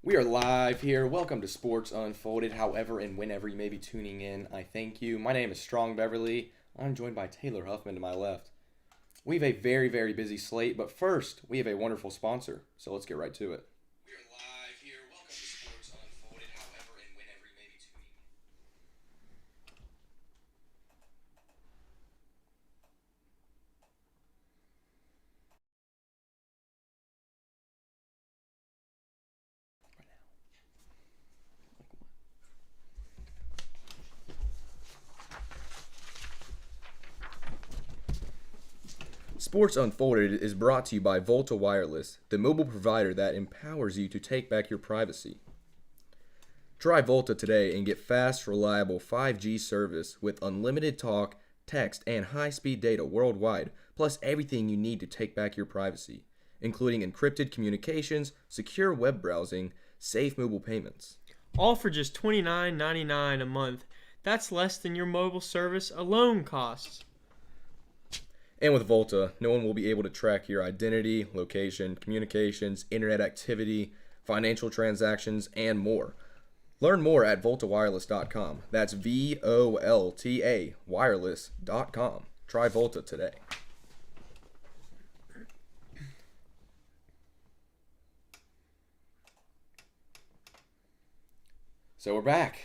We are live here. Welcome to Sports Unfolded. However and whenever you may be tuning in, I thank you. My name is Strong Beverly. I'm joined by Taylor Huffman to my left. We have a very busy slate, but first, we have a wonderful sponsor. So let's get right to it. We are live here. Welcome to Sports Unfolded. However and whenever you may be tuning in. Sports Unfolded is brought to you by Volta Wireless, the mobile provider that empowers you to take back your privacy. Try Volta today and get fast, reliable 5G service with unlimited talk, text, and high-speed data worldwide, plus everything you need to take back your privacy, including encrypted communications, secure web browsing, safe mobile payments. All for just $29.99 a month. That's less than your mobile service alone costs. And with Volta, no one will be able to track your identity, location, communications, internet activity, financial transactions, and more. Learn more at voltawireless.com. That's VOLTA wireless.com. Try Volta today. So we're back.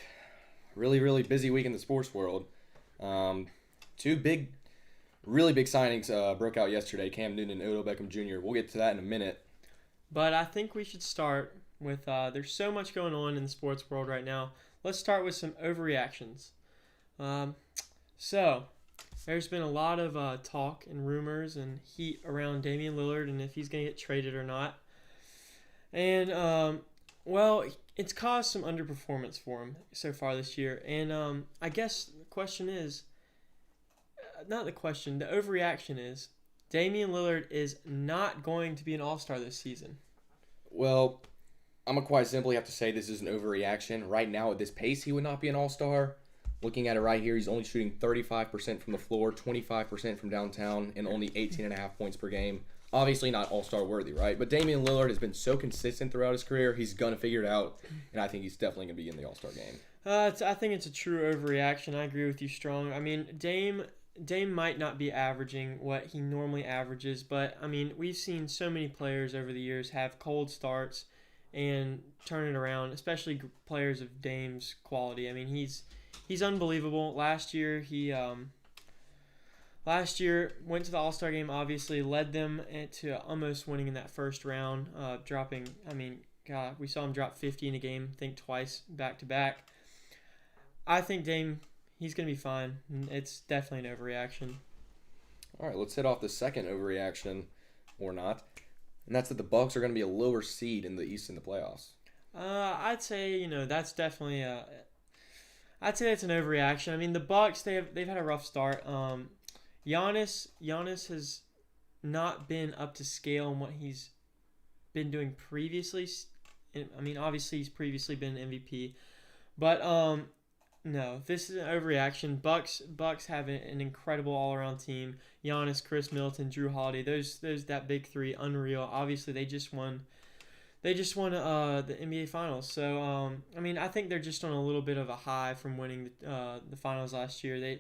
Really busy week in the sports world. Two really big signings broke out yesterday. Cam Newton and Odell Beckham Jr. We'll get to that in a minute. But I think we should start with there's so much going on in the sports world right now. Let's start with some overreactions. So there's been a lot of talk and rumors and heat around Damian Lillard and if he's going to get traded or not. And, it's caused some underperformance for him so far this year. And I guess the question is, the overreaction is Damian Lillard is not going to be an all-star this season. Well, I'm going to quite simply have to say this is an overreaction. Right now at this pace, he would not be an all-star. Looking at it right here, he's only shooting 35% from the floor, 25% from downtown, and only 18.5 points per game. Obviously not all-star worthy, right? But Damian Lillard has been so consistent throughout his career, he's going to figure it out, and I think he's definitely going to be in the all-star game. I think it's a true overreaction. I agree with you, Strong. I mean, Dame might not be averaging what he normally averages, but, I mean, we've seen so many players over the years have cold starts and turn it around, especially players of Dame's quality. I mean, he's unbelievable. Last year, he went to the All-Star game, obviously, led them to almost winning in that first round, dropping, we saw him drop 50 in a game, I think twice back-to-back. I think Dame, he's going to be fine. It's definitely an overreaction. All right, let's hit off the second overreaction, or not, and that's that the Bucks are going to be a lower seed in the East in the playoffs. I'd say, that's definitely I'd say that's an overreaction. I mean, the Bucks, they've had a rough start. Giannis has not been up to scale in what he's been doing previously. I mean, obviously he's previously been an MVP, but no, this is an overreaction. Bucks have an incredible all-around team. Giannis, Chris Middleton, Drew Holiday. Those that big three, unreal. Obviously, they just won. They just won the NBA Finals. So I think they're just on a little bit of a high from winning the finals last year.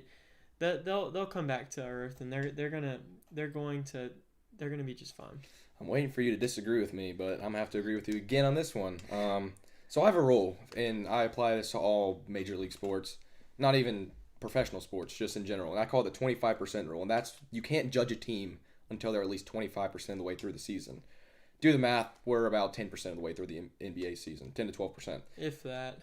They'll come back to earth, and they're gonna be just fine. I'm waiting for you to disagree with me, but I'm going to have to agree with you again on this one. So I have a rule, and I apply this to all major league sports, not even professional sports, just in general. And I call it the 25% rule, and that's you can't judge a team until they're at least 25% of the way through the season. Do the math, we're about 10% of the way through the NBA season, 10 to 12%. If that.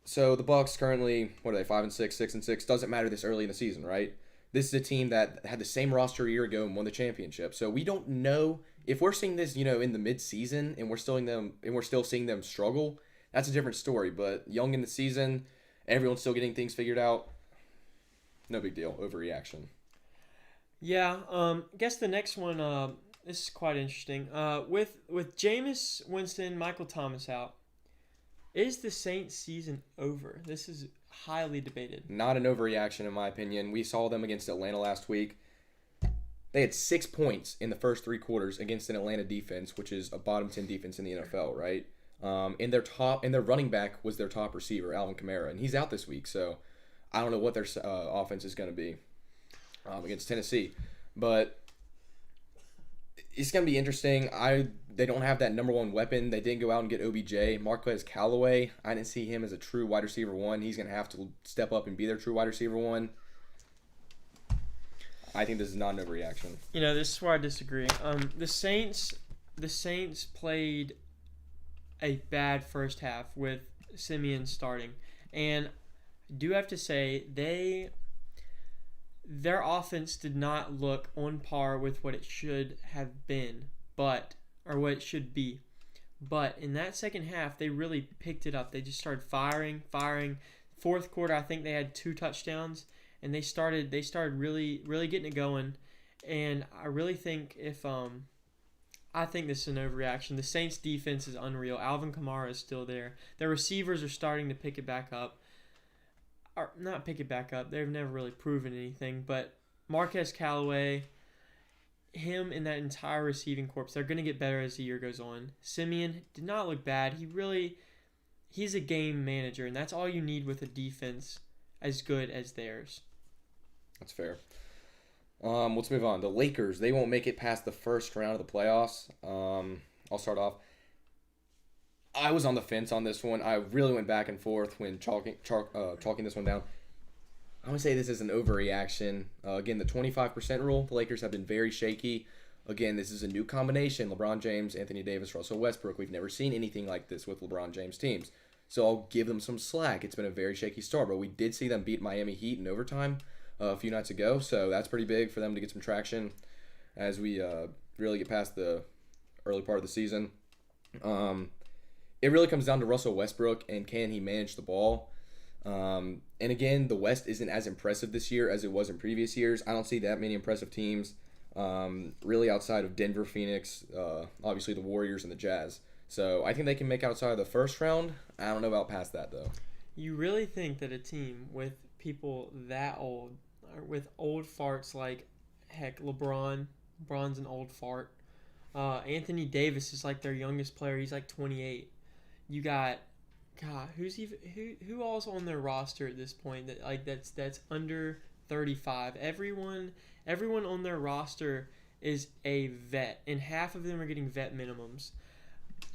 So the Bucks currently, what are they, 5-6, 6-6? Doesn't matter this early in the season, right? This is a team that had the same roster a year ago and won the championship. So we don't know if we're seeing this, in the mid-season and we're still seeing them struggle. That's a different story. But young in the season, everyone's still getting things figured out. No big deal. Overreaction. Yeah. I guess the next one. This is quite interesting. With Jameis Winston, Michael Thomas out. Is the Saints season over? This is highly debated. Not an overreaction in my opinion. We saw them against Atlanta last week. They had 6 points in the first 3 quarters against an Atlanta defense, which is a bottom 10 defense in the NFL, right? And their running back was their top receiver, Alvin Kamara, and he's out this week. So I don't know what their offense is going to be against Tennessee, but it's going to be interesting. They don't have that number one weapon. They didn't go out and get OBJ. Marquez Callaway, I didn't see him as a true wide receiver one. He's going to have to step up and be their true wide receiver one. I think this is not an overreaction. This is where I disagree. The Saints played a bad first half with Simeon starting, and I do have to say their offense did not look on par with what it should have been, or what it should be. But in that second half, they really picked it up. They just started firing. Fourth quarter, I think they had 2 touchdowns, and they started really, really getting it going. And I really think I think this is an overreaction. The Saints defense is unreal. Alvin Kamara is still there. Their receivers are starting to pick it back up. Or not pick it back up. They've never really proven anything. But Marquez Callaway, him and that entire receiving corps, they're going to get better as the year goes on. Simeon did not look bad. He's a game manager, and that's all you need with a defense as good as theirs. That's fair. Let's move on. The Lakers, they won't make it past the first round of the playoffs. I'll start off. I was on the fence on this one. I really went back and forth when chalking this one down. I would say this is an overreaction. Again, the 25% rule. The Lakers have been very shaky. Again, this is a new combination. LeBron James, Anthony Davis, Russell Westbrook. We've never seen anything like this with LeBron James teams. So I'll give them some slack. It's been a very shaky start, but we did see them beat Miami Heat in overtime a few nights ago. So that's pretty big for them to get some traction as we really get past the early part of the season. It really comes down to Russell Westbrook and can he manage the ball. And again, the West isn't as impressive this year as it was in previous years. I don't see that many impressive teams really outside of Denver, Phoenix, obviously the Warriors and the Jazz. So I think they can make outside of the first round. I don't know about past that, though. You really think that a team with people that old, with old farts like, heck, LeBron's an old fart. Anthony Davis is like their youngest player. He's like 28. You got, God, who all's on their roster at this point that's under 35? Everyone on their roster is a vet, and half of them are getting vet minimums.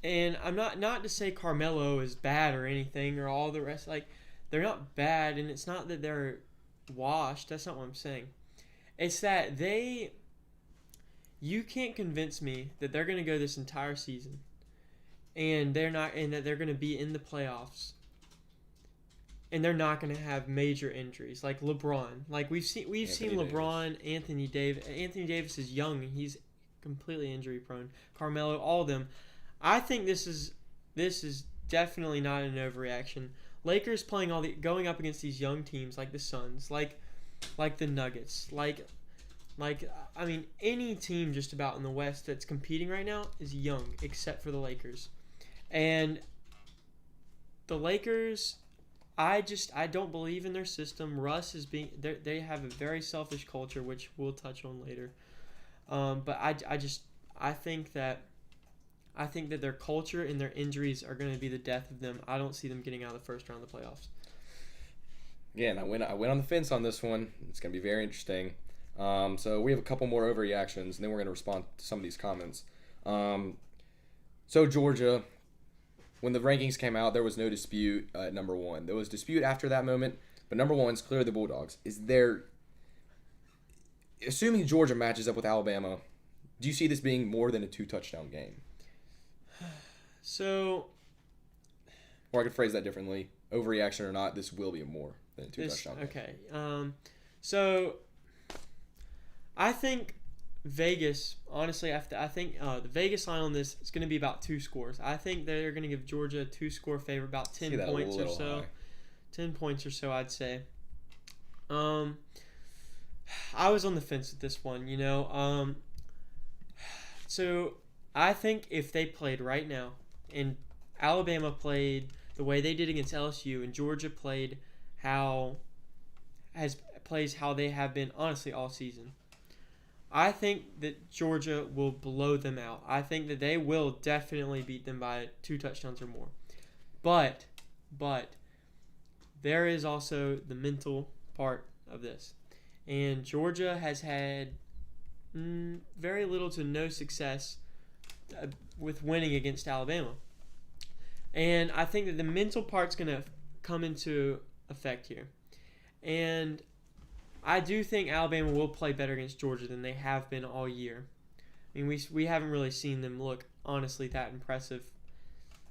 And I'm not to say Carmelo is bad or anything, or all the rest. Like, they're not bad, and it's not that they're washed. That's not what I'm saying. It's that you can't convince me that they're going to go this entire season and that they're going to be in the playoffs and they're not going to have major injuries like LeBron. Like we've seen LeBron, Anthony Davis is young and he's completely injury prone. Carmelo, all of them. I think this is definitely not an overreaction. Lakers going up against these young teams like the Suns, like the Nuggets, I mean, any team just about in the West that's competing right now is young, except for the Lakers. And the Lakers, I don't believe in their system. Russ they have a very selfish culture, which we'll touch on later. But I think that their culture and their injuries are going to be the death of them. I don't see them getting out of the first round of the playoffs. Again, I went on the fence on this one. It's going to be very interesting. So we have a couple more overreactions, and then we're going to respond to some of these comments. So Georgia, when the rankings came out, there was no dispute at number one. There was dispute after that moment, but number one is clearly the Bulldogs. Assuming Georgia matches up with Alabama, do you see this being more than a 2-touchdown game? So, or I could phrase that differently. Overreaction or not, this will be more than a 2-touchdown game. Okay. So I think Vegas, honestly, I think the Vegas line on this is going to be about 2 scores. I think they're going to give Georgia a 2-score favor, about 10 points or so. High. 10 points or so, I'd say. I was on the fence with this one, So I think if they played right now, and Alabama played the way they did against LSU, and Georgia plays how they have been honestly all season, I think that Georgia will blow them out. I think that they will definitely beat them by 2 touchdowns or more. But there is also the mental part of this. And Georgia has had very little to no success with winning against Alabama. And I think that the mental part's going to come into effect here. And I do think Alabama will play better against Georgia than they have been all year. I mean, we haven't really seen them look, honestly, that impressive,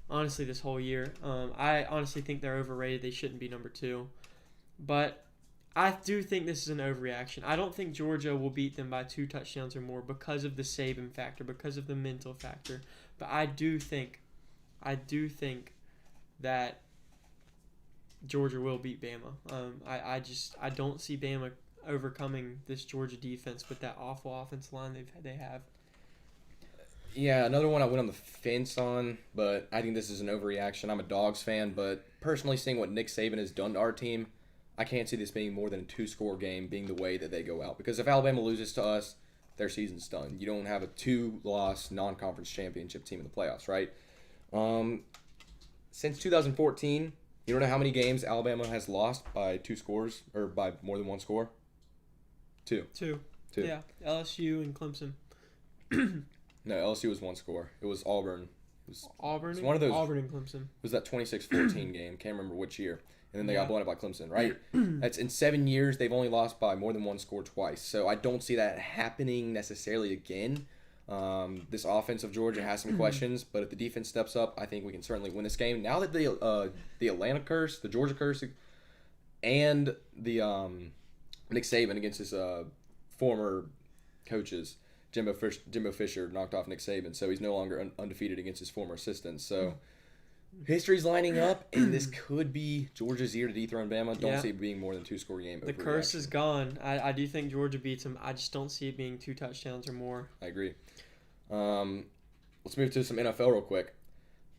honestly, this whole year. I honestly think they're overrated. They shouldn't be number 2. But I do think this is an overreaction. I don't think Georgia will beat them by 2 touchdowns or more because of the Saban factor, because of the mental factor. But I do think that Georgia will beat Bama. I don't see Bama overcoming this Georgia defense with that awful offensive line they have. Yeah, another one I went on the fence on, but I think this is an overreaction. I'm a Dogs fan, but personally seeing what Nick Saban has done to our team, I can't see this being more than a 2-score game being the way that they go out. Because if Alabama loses to us, their season's done. You don't have a 2-loss non-conference championship team in the playoffs, right? Since 2014, you don't know how many games Alabama has lost by 2 scores or by more than 1 score? 2. 2. Yeah, LSU and Clemson. No, LSU was 1 score. It was Auburn. Auburn. One of those. Auburn and Clemson. It was that 26-14 game. Can't remember which year. And then they got blown up by Clemson, right? Mm-hmm. That's in 7 years. They've only lost by more than 1 score twice. So I don't see that happening necessarily again. This offense of Georgia has some questions, but if the defense steps up, I think we can certainly win this game. Now that the Atlanta curse, the Georgia curse, and the Nick Saban against his former coaches, Jimbo Fisher knocked off Nick Saban, so he's no longer undefeated against his former assistants. So history's lining up, and this could be Georgia's year to dethrone Bama. Don't see it being more than 2-score game. The curse is gone. I do think Georgia beats them. I just don't see it being 2 touchdowns or more. I agree. Let's move to some NFL real quick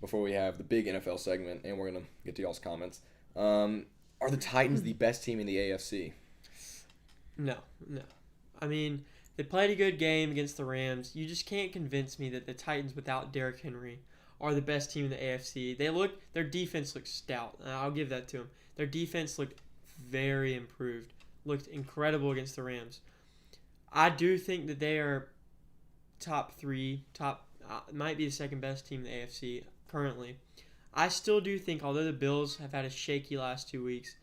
before we have the big NFL segment, and we're going to get to y'all's comments. Are the Titans the best team in the AFC? No. I mean, they played a good game against the Rams. You just can't convince me that the Titans without Derrick Henry are the best team in the AFC. Their defense looked stout. I'll give that to them. Their defense looked very improved. Looked incredible against the Rams. I do think that they are top 3, might be the second best team in the AFC currently. I still do think, although the Bills have had a shaky last 2 weeks,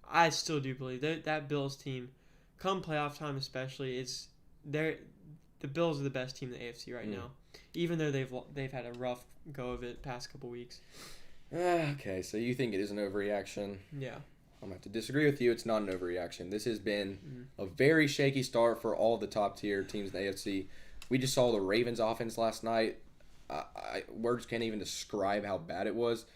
I still do believe that Bills team, come playoff time especially, the Bills are the best team in the AFC right now, even though they've had a rough go of it past couple weeks. Okay, so you think it is an overreaction? Yeah. I'm going to have to disagree with you. It's not an overreaction. This has been a very shaky start for all the top-tier teams in the AFC. We just saw the Ravens' offense last night. Words can't even describe how bad it was.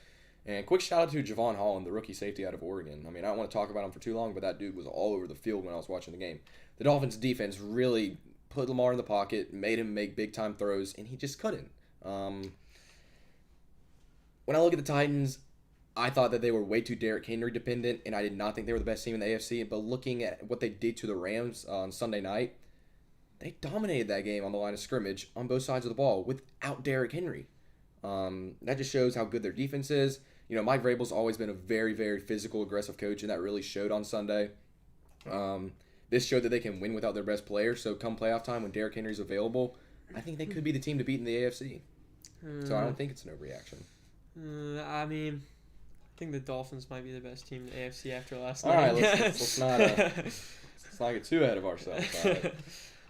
And quick shout-out to Javon Holland, the rookie safety out of Oregon. I mean, I don't want to talk about him for too long, but that dude was all over the field when I was watching the game. The Dolphins' defense really put Lamar in the pocket, made him make big-time throws, and he just couldn't. When I look at the Titans, I thought that they were way too Derrick Henry dependent, and I did not think they were the best team in the AFC. But looking at what they did to the Rams on Sunday night, they dominated that game on the line of scrimmage on both sides of the ball without Derrick Henry. That just shows how good their defense is. You know, Mike Vrabel's always been a very, very physical, aggressive coach, and that really showed on Sunday. This showed that they can win without their best player. So come playoff time when Derrick Henry's available, I think they could be the team to beat in the AFC. So I don't think it's an overreaction. I mean, I think the Dolphins might be the best team in the AFC after last night. All right, let's not get too ahead of ourselves.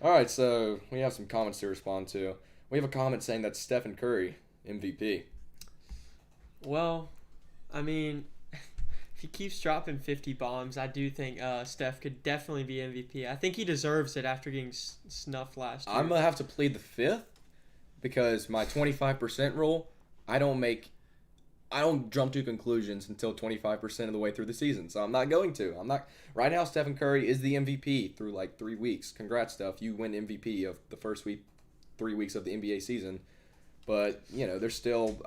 All right, so we have some comments to respond to. We have a comment saying that Stephen Curry, MVP. Well, I mean, if he keeps dropping 50 bombs, I do think Steph could definitely be MVP. I think he deserves it after getting snuffed last year. I'm going to have to plead the fifth because my 25% rule, I don't jump to conclusions until 25% of the way through the season. So I'm not going to. Right now, Stephen Curry is the MVP through like 3 weeks. Congrats, Steph. You win MVP of the first 3 weeks of the NBA season. But, there's still,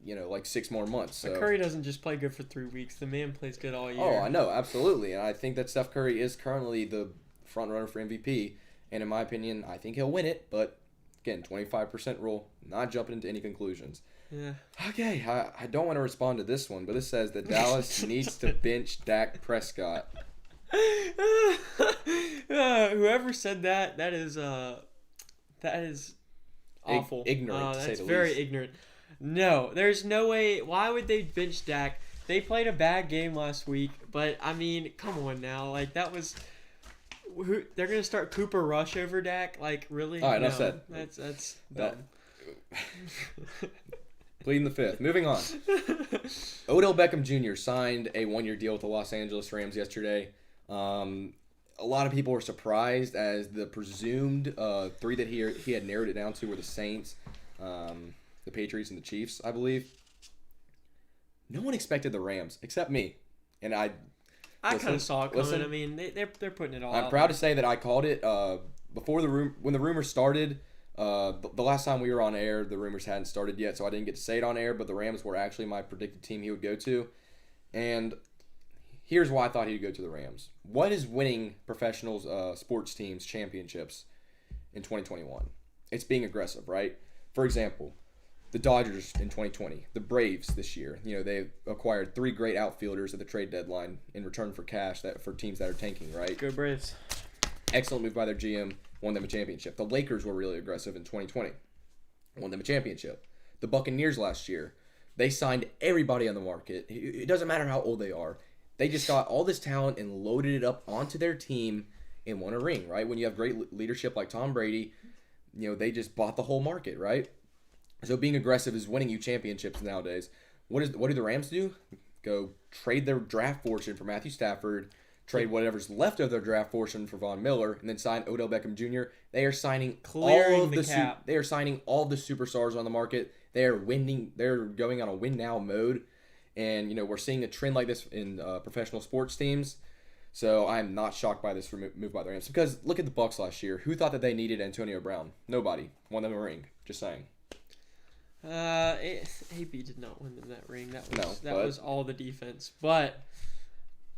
like 6 more months. So. But Curry doesn't just play good for 3 weeks. The man plays good all year. Oh, I know. Absolutely. And I think that Steph Curry is currently the front runner for MVP. And in my opinion, I think he'll win it. But again, 25% rule, not jumping into any conclusions. Yeah. Okay, I don't want to respond to this one, but this says that Dallas needs to bench Dak Prescott. Whoever said that is awful. Ignorant, to say that's the very least. ignorant. No, there's no way. Why would they bench Dak? They played a bad game last week, but I mean, come on now. Like, that was. They're gonna start Cooper Rush over Dak? Like, really? All right, no, enough said. That's dumb. Pleading the fifth. Moving on. Odell Beckham Jr. signed a 1-year deal with the Los Angeles Rams yesterday. A lot of people were surprised as the presumed three that he had narrowed it down to were the Saints, the Patriots, and the Chiefs, I believe. No one expected the Rams except me, and I kind of saw it coming. I mean, they're putting it all out. I'm proud to say that I called it before when the rumors started. The last time we were on air, the rumors hadn't started yet, so I didn't get to say it on air, but the Rams were actually my predicted team he would go to. And here's why I thought he would go to the Rams. What is winning professional sports teams championships in 2021? It's being aggressive, right? For example, the Dodgers in 2020, the Braves this year. They acquired 3 great outfielders at the trade deadline in return for cash for teams that are tanking, right? Go Braves. Excellent move by their GM, won them a championship. The Lakers were really aggressive in 2020, won them a championship. The Buccaneers last year, they signed everybody on the market. It doesn't matter how old they are. They just got all this talent and loaded it up onto their team and won a ring, right? When you have great leadership like Tom Brady, they just bought the whole market, right? So being aggressive is winning you championships nowadays. What do the Rams do? Go trade their draft fortune for Matthew Stafford, trade whatever's left of their draft fortune for Von Miller, and then sign Odell Beckham Jr. They are signing all of the cap. They are signing all the superstars on the market. They are winning. They're going on a win now mode, and we're seeing a trend like this in professional sports teams. So I'm not shocked by this move by the Rams because look at the Bucs last year. Who thought that they needed Antonio Brown? Nobody. Won them a ring. Just saying. AB did not win them that ring. That was all the defense. But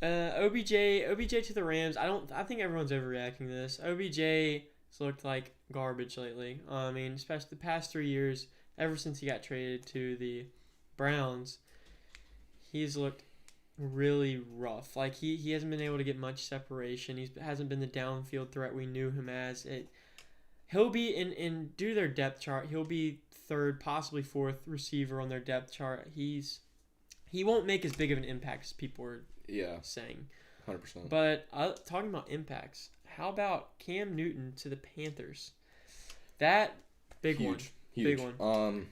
OBJ to the Rams. I think everyone's overreacting to this. OBJ has looked like garbage lately. I mean, especially the past 3 years, ever since he got traded to the Browns, he's looked really rough. Like he hasn't been able to get much separation. He hasn't been the downfield threat we knew him as. He'll be in due to their depth chart. He'll be 3rd, possibly 4th receiver on their depth chart. He won't make as big of an impact as people are saying. 100%. But talking about impacts, how about Cam Newton to the Panthers? That big Huge. Big one.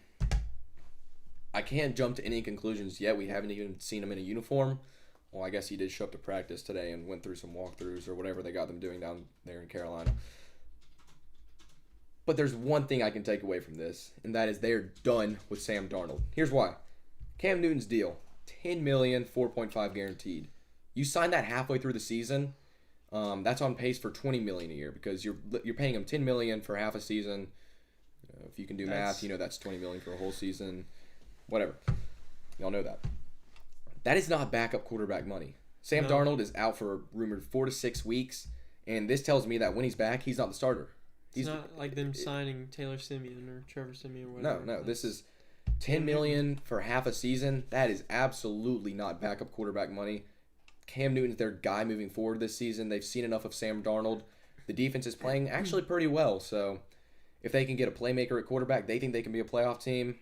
I can't jump to any conclusions yet. We haven't even seen him in a uniform. Well, I guess he did show up to practice today and went through some walkthroughs or whatever they got them doing down there in Carolina. But there's one thing I can take away from this, and that is they are done with Sam Darnold. Here's why. Cam Newton's deal, $10 million, 4.5 guaranteed. You sign that halfway through the season, that's on pace for $20 million a year because you're paying him $10 million for half a season. If you can do math, that's $20 million for a whole season. Whatever. Y'all know that. That is not backup quarterback money. Sam Darnold is out for a rumored 4 to 6 weeks, and this tells me that when he's back, he's not the starter. It's not like them signing Taylor Simeon or Trevor Simeon or whatever. No. This is $10 million for half a season. That is absolutely not backup quarterback money. Cam Newton's their guy moving forward this season. They've seen enough of Sam Darnold. The defense is playing actually pretty well. So if they can get a playmaker at quarterback, they think they can be a playoff team.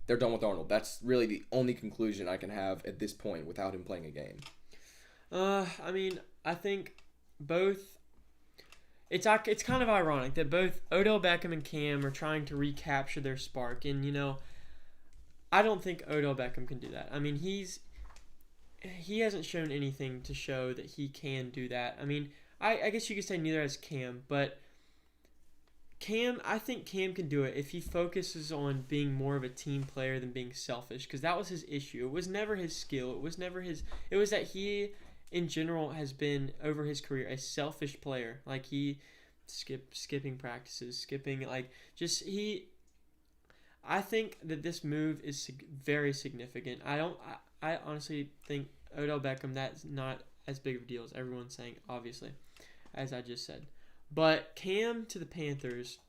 They're done with Darnold. That's really the only conclusion I can have at this point without him playing a game. I mean, I think both. It's kind of ironic that both Odell Beckham and Cam are trying to recapture their spark, and I don't think Odell Beckham can do that. I mean, he hasn't shown anything to show that he can do that. I mean, I guess you could say neither has Cam, but I think Cam can do it if he focuses on being more of a team player than being selfish, because that was his issue. It was never his skill. It was that he, in general, has been, over his career, a selfish player. Like, he skipping practices, I think that this move is very significant. I honestly think Odell Beckham, that's not as big of a deal as everyone's saying, obviously, as I just said. But Cam to the Panthers,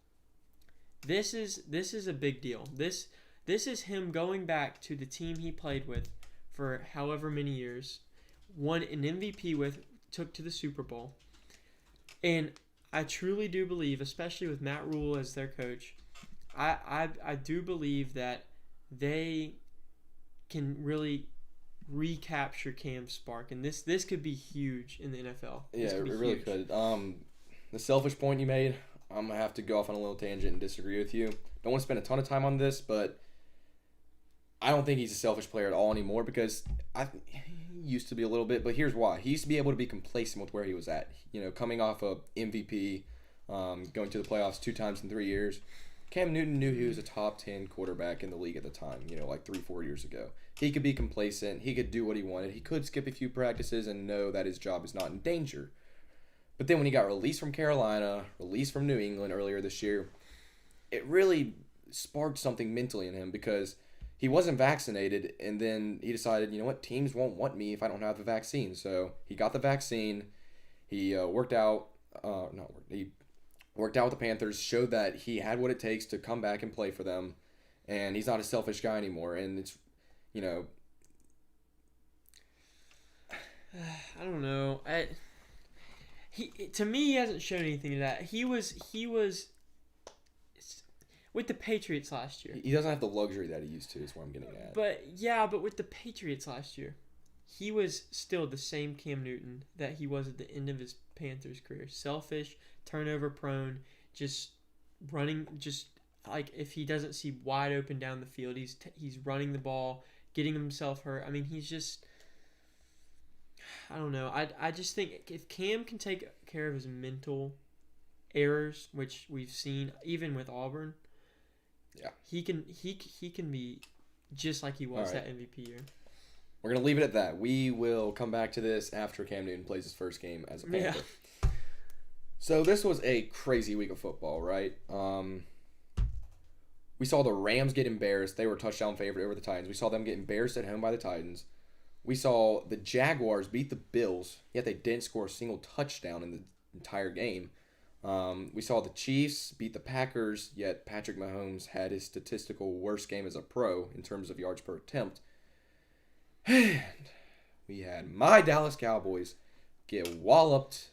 this is a big deal. This is him going back to the team he played with for however many years, won an MVP with, took to the Super Bowl. And I truly do believe, especially with Matt Rule as their coach, I do believe that they can really recapture Cam's spark, and this could be huge in the NFL. Yeah, it really could. The selfish point you made, I'm gonna have to go off on a little tangent and disagree with you. Don't want to spend a ton of time on this, but I don't think he's a selfish player at all anymore, because he used to be a little bit, but here's why. He used to be able to be complacent with where he was at. Coming off of MVP, going to the playoffs 2 times in 3 years. Cam Newton knew he was a top 10 quarterback in the league at the time, like 3-4 years ago. He could be complacent. He could do what he wanted. He could skip a few practices and know that his job is not in danger. But then when he got released from Carolina, released from New England earlier this year, it really sparked something mentally in him, because he wasn't vaccinated, and then he decided, teams won't want me if I don't have the vaccine. So he got the vaccine. He worked out with the Panthers, showed that he had what it takes to come back and play for them, and he's not a selfish guy anymore. And it's, I don't know. To me, he hasn't shown anything of that. He was with the Patriots last year. He doesn't have the luxury that he used to, is what I'm getting at. But with the Patriots last year, he was still the same Cam Newton that he was at the end of his Panthers career. Selfish, turnover prone, just running, just like if he doesn't see wide open down the field, he's running the ball, getting himself hurt. I mean, he's just, I don't know. I just think if Cam can take care of his mental errors, which we've seen even with Auburn, yeah, he can be just like he was that MVP year. We're going to leave it at that. We will come back to this after Cam Newton plays his first game as a Panther. Yeah. So this was a crazy week of football, right? We saw the Rams get embarrassed. They were a touchdown favorite over the Titans. We saw them get embarrassed at home by the Titans. We saw the Jaguars beat the Bills, yet they didn't score a single touchdown in the entire game. We saw the Chiefs beat the Packers, yet Patrick Mahomes had his statistical worst game as a pro in terms of yards per attempt. And we had my Dallas Cowboys get walloped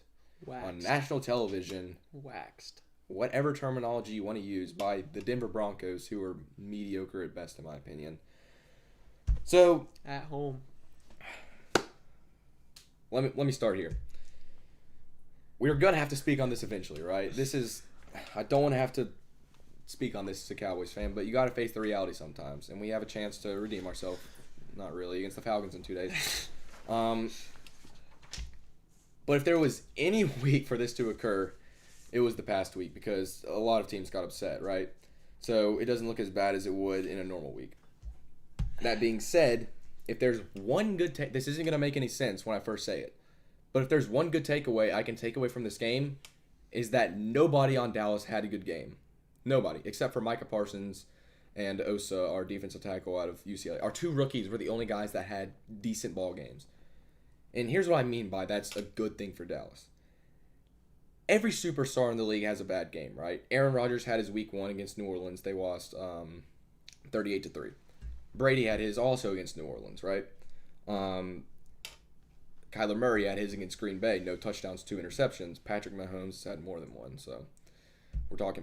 on national television. Waxed. Whatever terminology you want to use, by the Denver Broncos, who are mediocre at best in my opinion. So at home. Let me start here. We're going to have to speak on this eventually, right? I don't want to have to speak on this as a Cowboys fan, but you got to face the reality sometimes, and we have a chance to redeem ourselves. Not really, against the Falcons in 2 days. But if there was any week for this to occur, it was the past week, because a lot of teams got upset, right? So it doesn't look as bad as it would in a normal week. That being said, if there's one good this isn't going to make any sense when I first say it, but if there's one good takeaway I can take away from this game, is that nobody on Dallas had a good game. Nobody, except for Micah Parsons and Osa, our defensive tackle out of UCLA. Our 2 rookies were the only guys that had decent ball games. And here's what I mean by that's a good thing for Dallas. Every superstar in the league has a bad game, right? Aaron Rodgers had his week 1 against New Orleans. They lost 38-3. Brady had his also against New Orleans, right? Kyler Murray had his against Green Bay. No touchdowns, 2 interceptions. Patrick Mahomes had more than 1. So we'll talk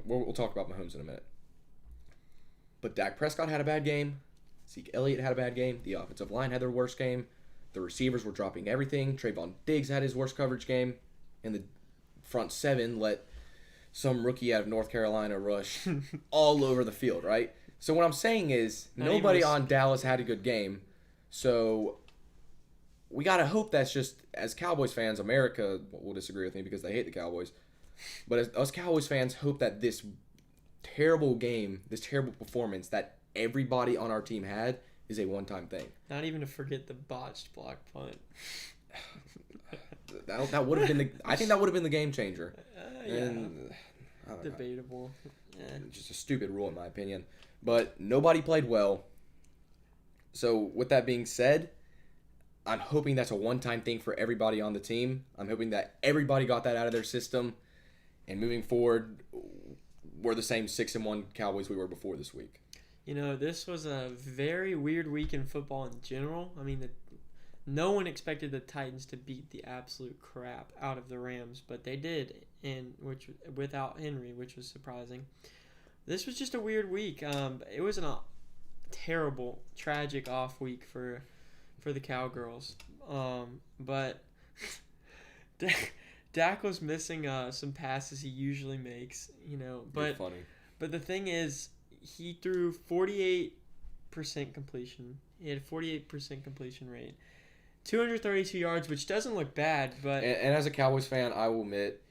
about Mahomes in a minute. But Dak Prescott had a bad game. Zeke Elliott had a bad game. The offensive line had their worst game. The receivers were dropping everything. Trayvon Diggs had his worst coverage game. And the front 7 let some rookie out of North Carolina rush all over the field, right? So what I'm saying is nobody on Dallas had a good game. So we got to hope that's just, as Cowboys fans, America will disagree with me because they hate the Cowboys. But as us Cowboys fans hope that this terrible game, this terrible performance that everybody on our team had is a one-time thing. Not even to forget the botched block punt. That would have been I think that would have been the game changer. Yeah. And, debatable. Just a stupid rule in my opinion. But nobody played well. So with that being said, I'm hoping that's a one-time thing for everybody on the team. I'm hoping that everybody got that out of their system. And moving forward, we're the same 6-1 Cowboys we were before this week. This was a very weird week in football in general. I mean, no one expected the Titans to beat the absolute crap out of the Rams, but they did, and without Henry, which was surprising. This was just a weird week. It was a terrible, tragic off week for the Cowgirls. But Dak was missing some passes he usually makes, But funny. But the thing is, he threw 48% completion. He had a 48% completion rate. 232 yards, which doesn't look bad, but... And as a Cowboys fan, I will admit,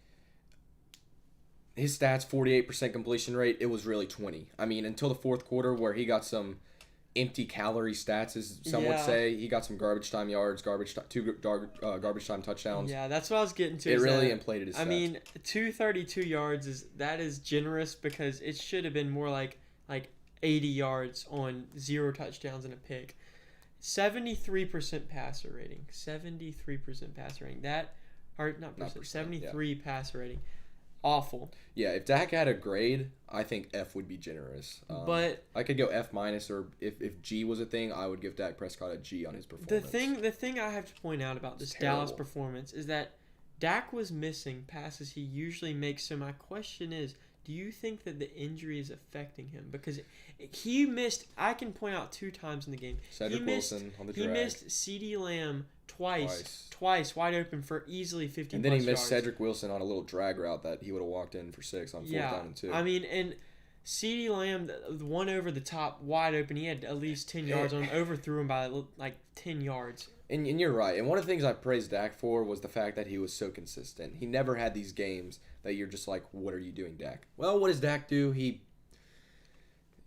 his stats, 48% completion rate, it was really 20. I mean, until the fourth quarter where he got some empty calorie stats, as some would say. He got some garbage time yards, garbage time touchdowns. Yeah, that's what I was getting to. It really inflated his stats. I mean, 232 yards is generous because it should have been more like 80 yards on 0 touchdowns and a pick. 73% passer rating. 73% passer rating. 73 passer rating. Awful. Yeah, if Dak had a grade, I think F would be generous. But I could go F minus, or if G was a thing, I would give Dak Prescott a G on his performance. The thing I have to point out about this Dallas performance is that Dak was missing passes he usually makes. So my question is, do you think that the injury is affecting him? Because he missed, I can point out 2 times in the game. Cedric Wilson on the drag. He missed CeeDee Lamb twice wide open for easily 50 And then he missed yards. Cedric Wilson on a little drag route that he would have walked in for 6 on 4th down and 2. I mean, and CeeDee Lamb, the one over the top, wide open, he had at least 10 yards on him, overthrew him by 10 yards. And you're right. And one of the things I praised Dak for was the fact that he was so consistent. He never had these games that you're just like, what are you doing, Dak? Well, what does Dak do? He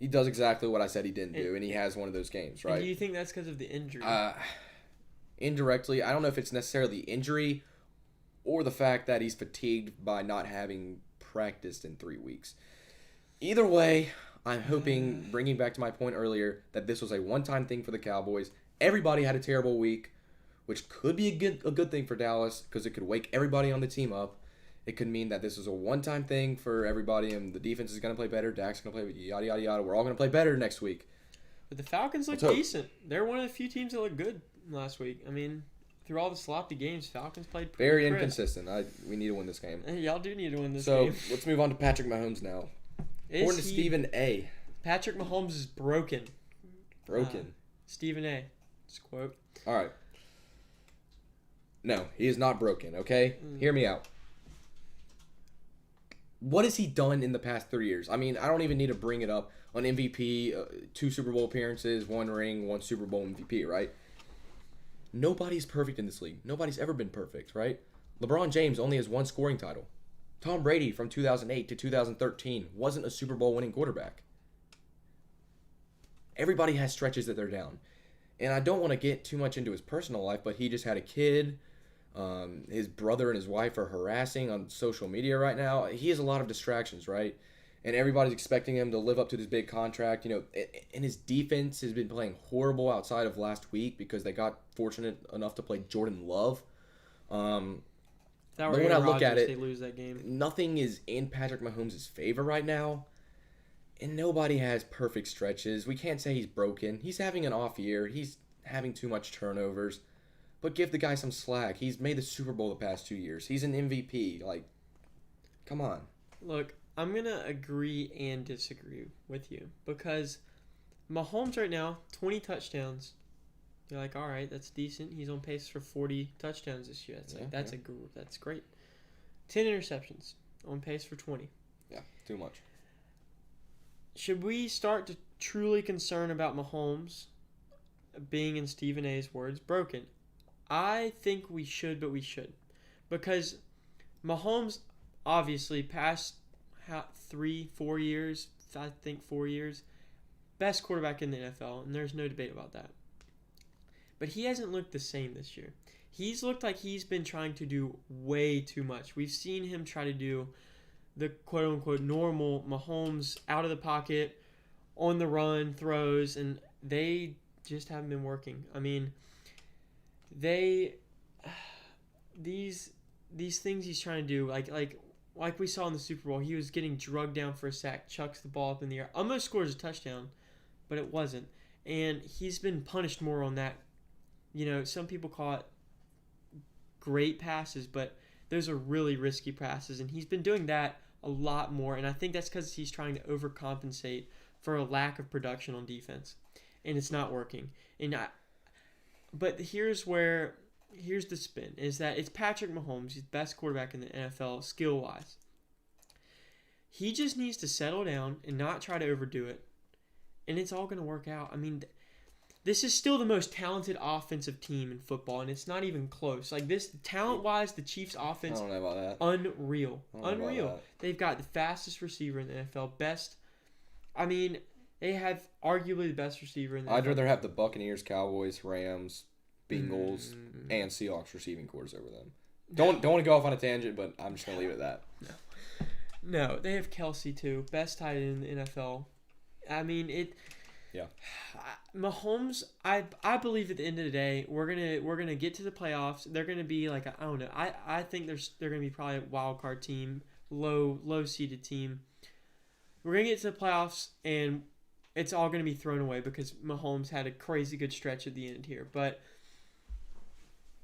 does exactly what I said he didn't do, and he has one of those games, right? And do you think that's because of the injury? Indirectly, I don't know if it's necessarily the injury or the fact that he's fatigued by not having practiced in 3 weeks. Either way, I'm hoping, bringing back to my point earlier, that this was a one-time thing for the Cowboys. Everybody had a terrible week, which could be a good thing for Dallas because it could wake everybody on the team up. It could mean that this is a one-time thing for everybody and the defense is going to play better. Dak's going to play yada, yada, yada. We're all going to play better next week. But the Falcons look decent. They're one of the few teams that look good last week. I mean, through all the sloppy games, Falcons played pretty very crisp. inconsistent. We need to win this game. Y'all do need to win this game. So let's move on to Patrick Mahomes now. According to Stephen A. Patrick Mahomes is broken. Stephen A. It's a quote. All right. No, he is not broken, okay? Hear me out. What has he done in the past 3 years? I mean, I don't even need to bring it up. On MVP, 2 Super Bowl appearances, 1 ring, 1 Super Bowl MVP, right? Nobody's perfect in this league. Nobody's ever been perfect, right? LeBron James only has 1 scoring title. Tom Brady from 2008 to 2013 wasn't a Super Bowl winning quarterback. Everybody has stretches that they're down. And I don't want to get too much into his personal life, but he just had a kid. His brother and his wife are harassing on social media right now. He has a lot of distractions, right? And everybody's expecting him to live up to this big contract. And his defense has been playing horrible outside of last week because they got fortunate enough to play Jordan Love. But when I look at it, they lose that game. Nothing is in Patrick Mahomes' favor right now. And nobody has perfect stretches. We can't say he's broken. He's having an off year. He's having too much turnovers. But give the guy some slack. He's made the Super Bowl the past 2 years. He's an MVP. Come on. Look, I'm going to agree and disagree with you. Because Mahomes right now, 20 touchdowns. You're like, all right, that's decent. He's on pace for 40 touchdowns this year. That's great. 10 interceptions. On pace for 20. Yeah, too much. Should we start to truly concern about Mahomes being, in Stephen A's words, broken? I think we should, but we should. Because Mahomes, obviously, past 3-4 years, I think 4 years, best quarterback in the NFL, and there's no debate about that. But he hasn't looked the same this year. He's looked like he's been trying to do way too much. We've seen him try to do the quote-unquote normal Mahomes out of the pocket, on the run throws, and they just haven't been working. I mean, these things he's trying to do, like like we saw in the Super Bowl, he was getting drugged down for a sack, chucks the ball up in the air, almost scores a touchdown, but it wasn't. And he's been punished more on that. Some people call it great passes, but those are really risky passes, and he's been doing that a lot more, and I think that's because he's trying to overcompensate for a lack of production on defense, and it's not working. But here's the spin, is that it's Patrick Mahomes. He's the best quarterback in the NFL skill-wise. He just needs to settle down and not try to overdo it, and it's all going to work out. I mean, this is still the most talented offensive team in football, and it's not even close. Like, this, talent-wise, the Chiefs' offense, I don't know about that. Unreal. That. They've got the fastest receiver in the NFL, they have arguably the best receiver in the NFL. I'd rather have the Buccaneers, Cowboys, Rams, Bengals, and Seahawks receiving cores over them. Don't want to go off on a tangent, but I'm just going to leave it at that. No, they have Kelsey, too. Best tight end in the NFL. Yeah. Mahomes, I believe at the end of the day, we're gonna get to the playoffs. They're gonna be like, I don't know. I think they're gonna be probably a wild card team, low seeded team. We're gonna get to the playoffs, and it's all gonna be thrown away because Mahomes had a crazy good stretch at the end here. But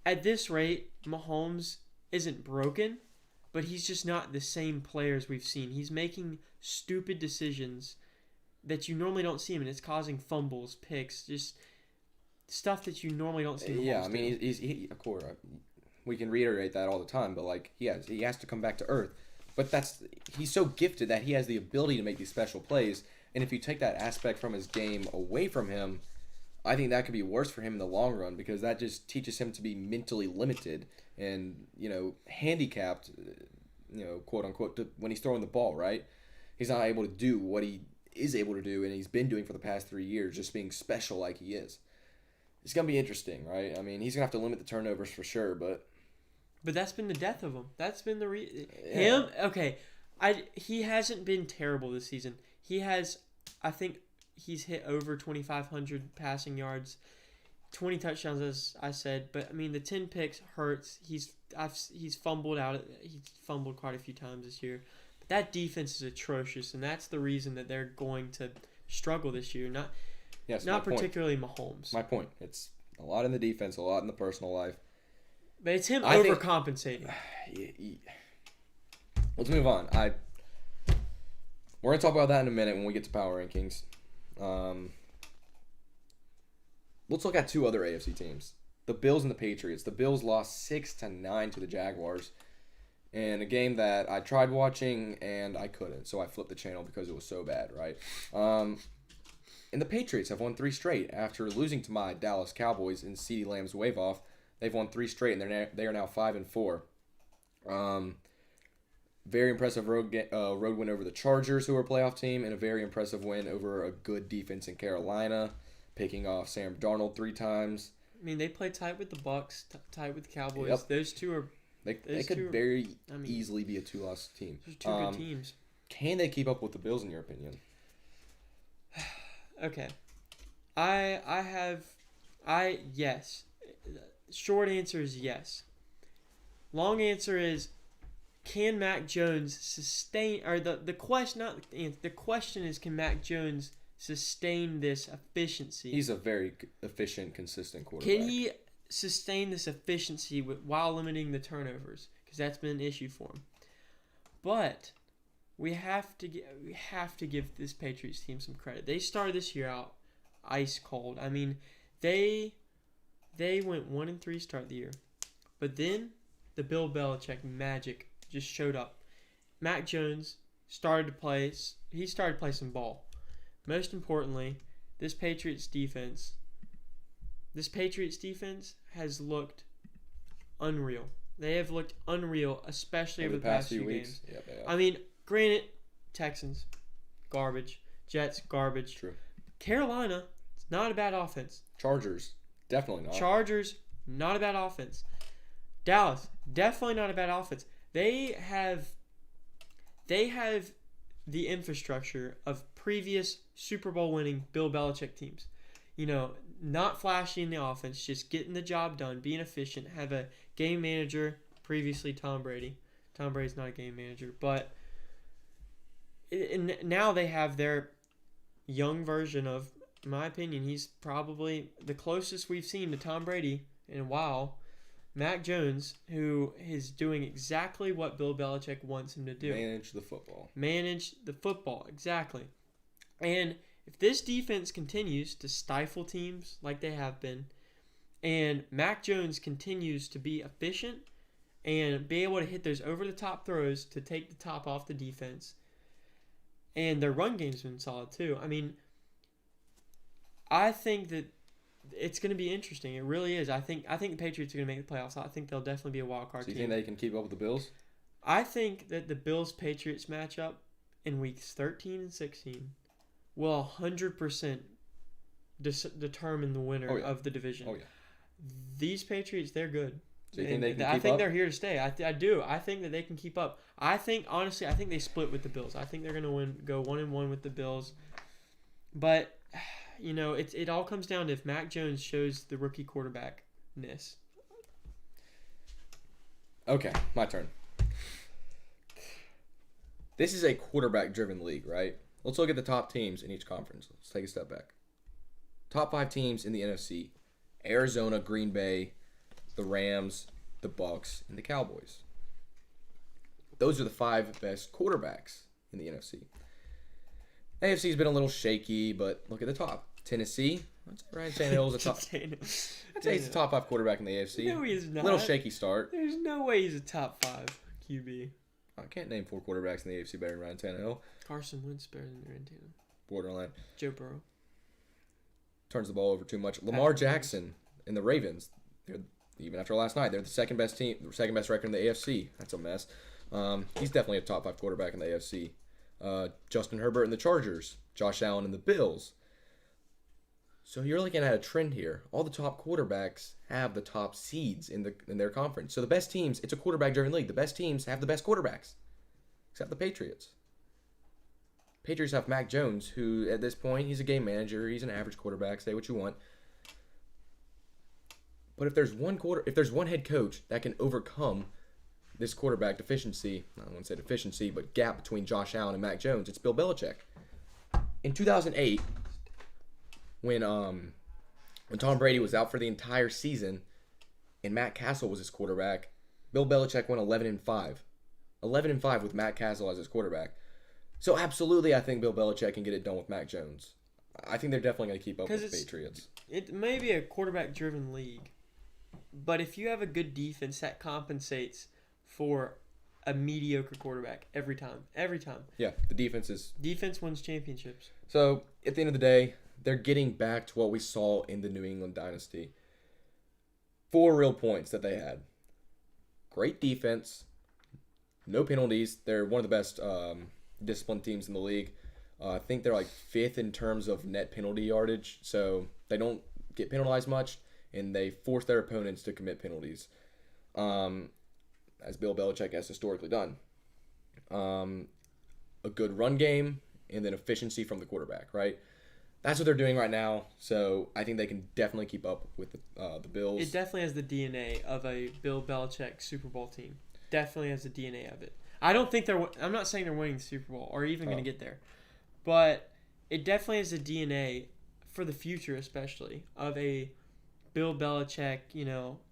at this rate, Mahomes isn't broken, but he's just not the same player as we've seen. He's making stupid decisions that you normally don't see him, and it's causing fumbles, picks, just stuff that you normally don't see. Yeah, I mean, he of course, we can reiterate that all the time, but like he has to come back to earth. But he's so gifted that he has the ability to make these special plays, and if you take that aspect from his game away from him, I think that could be worse for him in the long run because that just teaches him to be mentally limited and handicapped, quote unquote, when he's throwing the ball. Right, he's not able to do what he is able to do, and he's been doing for the past 3 years, just being special like he is. It's gonna be interesting, right? I mean, he's gonna have to limit the turnovers for sure, but that's been the death of him. That's been the yeah. Him. Okay, he hasn't been terrible this season. He has, I think, he's hit over 2,500 passing yards, 20 touchdowns, as I said. But I mean, the 10 picks hurts. He's fumbled out. He's fumbled quite a few times this year. That defense is atrocious, and that's the reason that they're going to struggle this year. Not particularly Mahomes. My point. It's a lot in the defense, a lot in the personal life. But it's him overcompensating. Let's move on. We're going to talk about that in a minute when we get to power rankings. Let's look at two other AFC teams. The Bills and the Patriots. The Bills lost 6-9 to the Jaguars. In a game that I tried watching and I couldn't, so I flipped the channel because it was so bad, right? And the Patriots have won 3 straight after losing to my Dallas Cowboys in CeeDee Lamb's wave off. They've won 3 straight, and they are now 5-4. Very impressive road win over the Chargers, who are a playoff team, and a very impressive win over a good defense in Carolina, picking off Sam Darnold 3 times. I mean, they play tight with the Bucs, tight with the Cowboys. Yep. Those two are. They could very easily be a 2-loss team. Those are 2 good teams. Can they keep up with the Bills, in your opinion? Okay. Yes. Short answer is yes. Long answer is, can Mac Jones sustain, or the question is, can Mac Jones sustain this efficiency? He's a very efficient, consistent quarterback. Can he sustain this efficiency while limiting the turnovers? Because that's been an issue for him. But we have to give this Patriots team some credit. They started this year out ice cold. I mean, they went 1-3 start the year, but then the Bill Belichick magic just showed up. Mac Jones started to play. He started to play some ball. Most importantly, this Patriots defense has looked unreal. They have looked unreal, especially over the past few weeks. Yep, I mean, granted, Texans, garbage. Jets, garbage. True. Carolina, it's not a bad offense. Chargers, definitely not. Chargers, not a bad offense. Dallas, definitely not a bad offense. They have the infrastructure of previous Super Bowl winning Bill Belichick teams. Not flashy in the offense, just getting the job done, being efficient, have a game manager, previously Tom Brady. Tom Brady's not a game manager, but now they have their young version of, in my opinion, he's probably the closest we've seen to Tom Brady in a while. Mac Jones, who is doing exactly what Bill Belichick wants him to do. Manage the football. Manage the football, exactly. And if this defense continues to stifle teams like they have been, and Mac Jones continues to be efficient and be able to hit those over-the-top throws to take the top off the defense, and their run game's been solid too. I mean, I think that it's going to be interesting. It really is. I think the Patriots are going to make the playoffs. I think they'll definitely be a wild card team. So team. you think they can keep up with the Bills? I think that the Bills-Patriots matchup in weeks 13 and 16 will 100% determine the winner of the division. Oh, yeah. These Patriots, they're good. So you think they can keep I think up? they're here to stay. I do. I think that they can keep up. Honestly, I think they split with the Bills. I think they're going to go 1-1 with the Bills. But, you know, it all comes down to if Mac Jones shows the rookie quarterback-ness. Okay, my turn. This is a quarterback-driven league, right? Let's look at the top teams in each conference. Let's take a step back. Top 5 teams in the NFC: Arizona, Green Bay, the Rams, the Bucks, and the Cowboys. Those are the 5 best quarterbacks in the NFC. AFC's been a little shaky, but look at the top. Tennessee, Ryan Tannehill's a top. I'd say he's the top 5 quarterback in the AFC. No, he's not. Little shaky start. There's no way he's a top 5 QB. I can't name 4 quarterbacks in the AFC better than Ryan Tannehill. Carson Wentz better than Ryan Tannehill. Borderline. Joe Burrow turns the ball over too much. Lamar Jackson and the Ravens. Even after last night, they're the second best team, second best record in the AFC. That's a mess. He's definitely a top 5 quarterback in the AFC. Justin Herbert and the Chargers. Josh Allen and the Bills. So you're looking at a trend here. All the top quarterbacks have the top seeds in their conference. So the best teams, it's a quarterback-driven league. The best teams have the best quarterbacks, except the Patriots. Patriots have Mac Jones, who at this point, he's a game manager. He's an average quarterback. Say what you want. But if there's one head coach that can overcome this quarterback deficiency, I don't want to say deficiency, but gap between Josh Allen and Mac Jones, it's Bill Belichick. In 2008, when Tom Brady was out for the entire season and Matt Castle was his quarterback, Bill Belichick went 11-5. 11-5 with Matt Castle as his quarterback. So absolutely, I think Bill Belichick can get it done with Mac Jones. I think they're definitely going to keep up with the Patriots. It may be a quarterback-driven league, but if you have a good defense, that compensates for a mediocre quarterback every time. Every time. Yeah, the defense wins championships. So at the end of the day, they're getting back to what we saw in the New England dynasty. 4 real points that they had. Great defense. No penalties. They're one of the best disciplined teams in the league. I think they're like 5th in terms of net penalty yardage. So they don't get penalized much, and they force their opponents to commit penalties, as Bill Belichick has historically done. A good run game, and then efficiency from the quarterback, right? That's what they're doing right now, so I think they can definitely keep up with the Bills. It definitely has the DNA of a Bill Belichick Super Bowl team. Definitely has the DNA of it. I'm not saying they're winning the Super Bowl or even going to get there, but it definitely has the DNA for the future, especially of a Bill Belichick.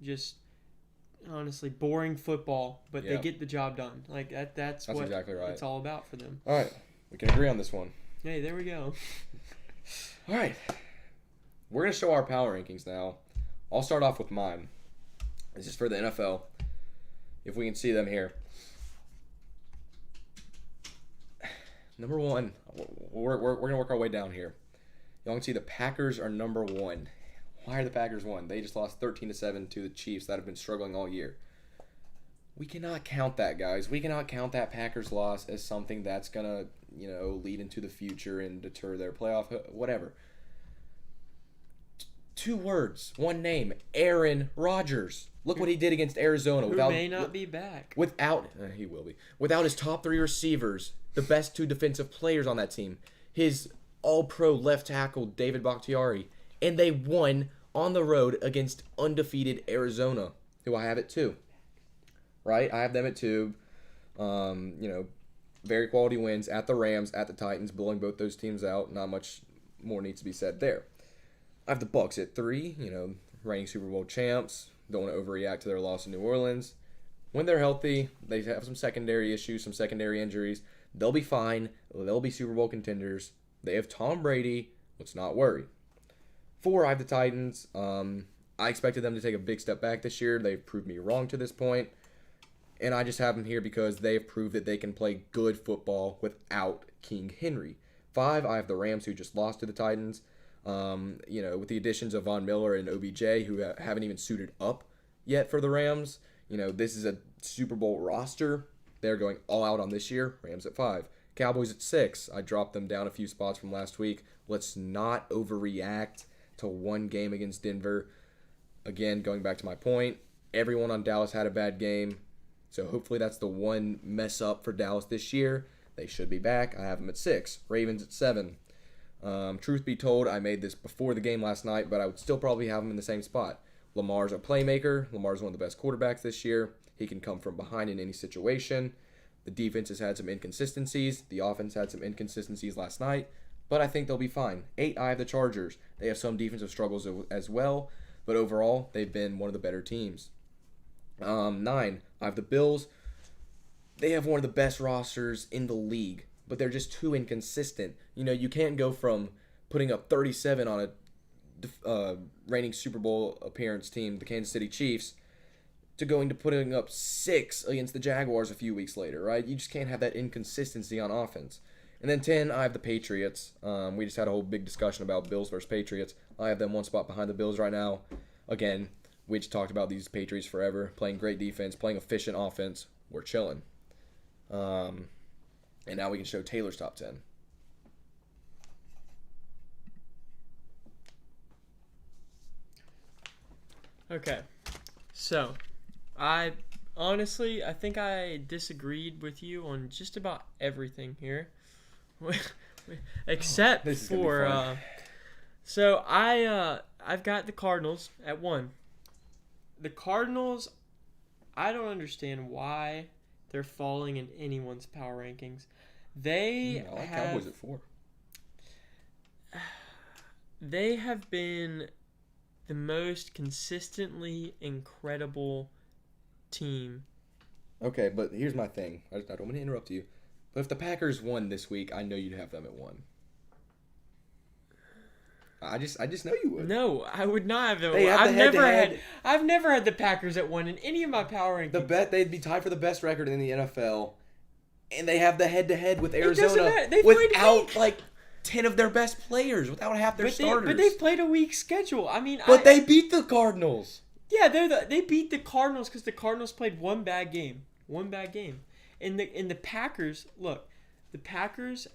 Just honestly boring football, but they get the job done. Like that's what exactly right. It's all about for them. All right, we can agree on this one. Hey, there we go. All right, we're going to show our power rankings now. I'll start off with mine. This is for the NFL, if we can see them here. Number 1, we're going to work our way down here. Y'all can see the Packers are number 1. Why are the Packers 1? They just lost 13-7 to the Chiefs that have been struggling all year. We cannot count that, guys. We cannot count that Packers loss as something that's going to, lead into the future and deter their playoff, whatever. 2 words, 1 name, Aaron Rodgers. Look what he did against Arizona. Who may not be back. He will be. Without his top 3 receivers, the best 2 defensive players on that team, his all-pro left tackle, David Bakhtiari, and they won on the road against undefeated Arizona, who I have at 2. Right? I have them at 2. Very quality wins at the Rams, at the Titans, blowing both those teams out. Not much more needs to be said there. I have the Bucs at 3, reigning Super Bowl champs. Don't want to overreact to their loss in New Orleans. When they're healthy, they have some secondary issues, some secondary injuries. They'll be fine. They'll be Super Bowl contenders. They have Tom Brady. Let's not worry. 4, I have the Titans. I expected them to take a big step back this year. They've proved me wrong to this point. And I just have them here because they have proved that they can play good football without King Henry. 5, I have the Rams, who just lost to the Titans. With the additions of Von Miller and OBJ, who haven't even suited up yet for the Rams. This is a Super Bowl roster. They're going all out on this year. Rams at 5. Cowboys at 6. I dropped them down a few spots from last week. Let's not overreact to one game against Denver. Again, going back to my point, everyone on Dallas had a bad game. So hopefully that's the one mess up for Dallas this year. They should be back. I have them at 6. Ravens at 7. Truth be told, I made this before the game last night, but I would still probably have them in the same spot. Lamar's a playmaker. Lamar's one of the best quarterbacks this year. He can come from behind in any situation. The defense has had some inconsistencies. The offense had some inconsistencies last night, but I think they'll be fine. 8, I have the Chargers. They have some defensive struggles as well, but overall, they've been one of the better teams. 9, I have the Bills. They have one of the best rosters in the league, but they're just too inconsistent. You can't go from putting up 37 on a reigning Super Bowl appearance team, the Kansas City Chiefs, to going to putting up 6 against the Jaguars a few weeks later, right? You just can't have that inconsistency on offense. And then 10, I have the Patriots. We just had a whole big discussion about Bills versus Patriots. I have them one spot behind the Bills right now. Again, we just talked about these Patriots forever, playing great defense, playing efficient offense. We're chilling. And now we can show Taylor's top 10. Okay. So, I think I disagreed with you on just about everything here. Except for so I've got the Cardinals at 1. The Cardinals, I don't understand why they're falling in anyone's power rankings. I like Cowboys at 4. They have been the most consistently incredible team. Okay, but here's my thing. I don't want to interrupt you, but if the Packers won this week, I know you'd have them at 1. I just know you would. No, I would not have them. They have I've never had the Packers at 1 in any of my power rankings. They'd be tied for the best record in the NFL, and they have the head-to-head with Arizona without like 10 of their best players, without half their starters. But they've played a weak schedule. They beat the Cardinals. Yeah, they beat the Cardinals because the Cardinals played one bad game. And the Packers, look, the Packers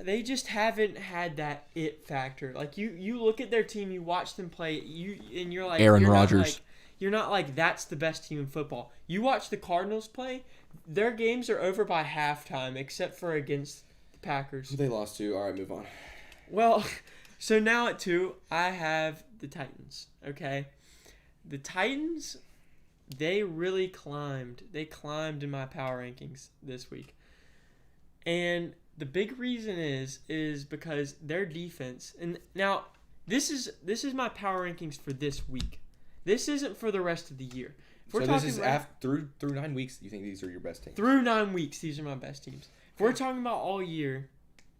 they just haven't had that it factor. Like you look at their team, you watch them play, and you're like Aaron Rodgers. You're not like that's the best team in football. You watch the Cardinals play, their games are over by halftime, except for against the Packers. They lost to. All right, move on. Well, so now at 2, I have the Titans. Okay, the Titans, they really climbed. They climbed in my power rankings this week, and the big reason is because their defense. And now this is my power rankings for this week. This isn't for the rest of the year. So this is through 9 weeks. You think these are your best teams? Through 9 weeks, these are my best teams. If we're talking about all year,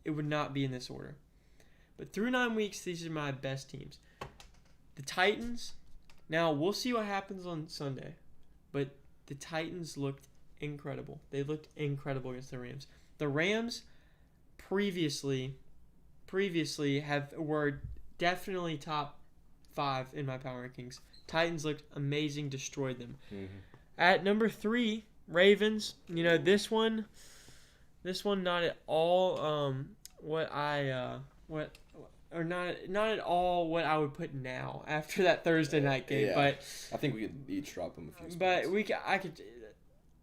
it would not be in this order. But through 9 weeks, these are my best teams. The Titans. Now we'll see what happens on Sunday, but the Titans looked incredible. They looked incredible against the Rams. The Rams previously were definitely top 5 in my power rankings. Titans looked amazing, destroyed them. Mm-hmm. At number 3, Ravens. This one not at all not at all what I would put now after that Thursday night game. Yeah. But I think we could each drop them a few spots. But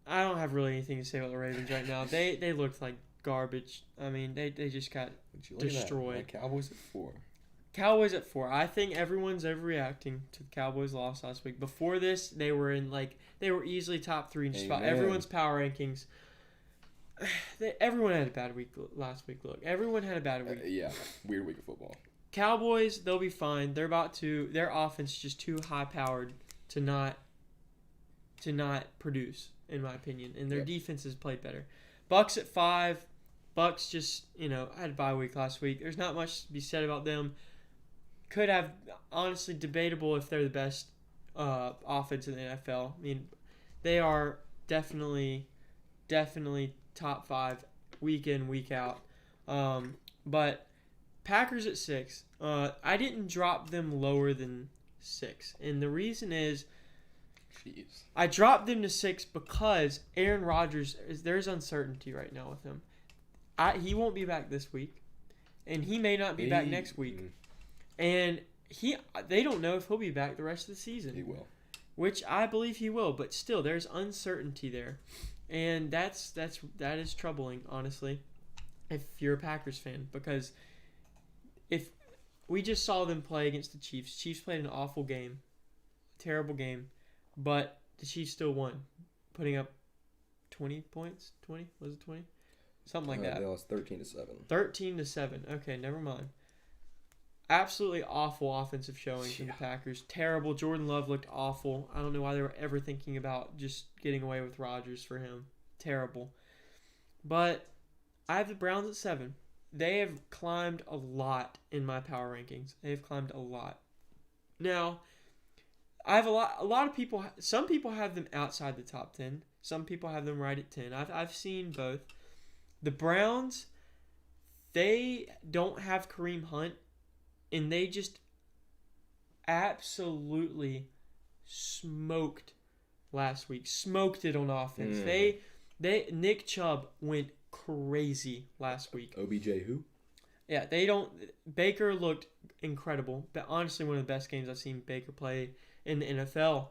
I don't have really anything to say about the Ravens right now. They looked like garbage. I mean, they just got destroyed. Cowboys at 4. Cowboys at 4. I think everyone's overreacting to the Cowboys' loss last week. Before this, they were easily top 3 in just about everyone's power rankings. Everyone had a bad week last week. Look, everyone had a bad week. Yeah, weird week of football. Cowboys, they'll be fine. Their offense is just too high powered to not produce, in my opinion, and their defense has played better. Bucks at 5. Bucks just had a bye week last week. There's not much to be said about them. Could have honestly debatable if they're the best offense in the NFL. I mean, they are definitely top 5 week in, week out. But Packers at 6. I didn't drop them lower than 6. And the reason is I dropped them to 6 because Aaron Rodgers, there's uncertainty right now with him. He won't be back this week. And he may not be back next week. And they don't know if he'll be back the rest of the season. He will. Which I believe he will, but still there's uncertainty there. And that is troubling, honestly, if you're a Packers fan, because if we just saw them play against the Chiefs. Chiefs played an awful game, terrible game, but the Chiefs still won, putting up 20 points. 20? Was it 20? Something like that. They lost 13-7. 13-7. Okay, never mind. Absolutely awful offensive showing from the Packers. Terrible. Jordan Love looked awful. I don't know why they were ever thinking about just getting away with Rodgers for him. Terrible. But I have the Browns at 7. They have climbed a lot in my power rankings. They have climbed a lot. Now, I have a lot of people. Some people have them outside the top 10. Some people have them right at 10. I've seen both. The Browns, they don't have Kareem Hunt. And they just absolutely smoked last week. Smoked it on offense. Nick Chubb went crazy last week. OBJ who? Yeah, Baker looked incredible. But honestly, one of the best games I've seen Baker play in the NFL.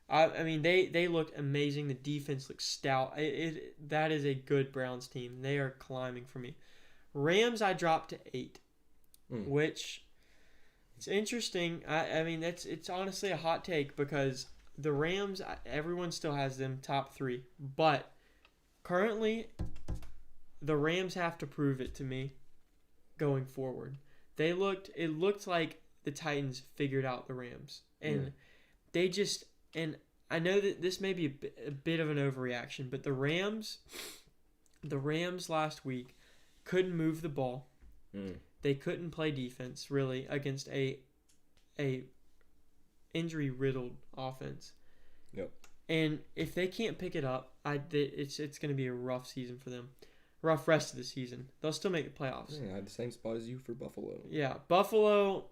I mean, they looked amazing. The defense looked stout. That is a good Browns team. They are climbing for me. Rams, I dropped to 8, which... It's interesting. I mean, it's honestly a hot take because the Rams, everyone still has them top 3. But currently, the Rams have to prove it to me going forward. It looked like the Titans figured out the Rams. And and I know that this may be a bit of an overreaction, but the Rams last week couldn't move the ball. They couldn't play defense really against a injury riddled offense. Yep. And if they can't pick it up, it's going to be a rough season for them. Rough rest of the season. They'll still make the playoffs. Yeah, I had the same spot as you for Buffalo. Yeah, Buffalo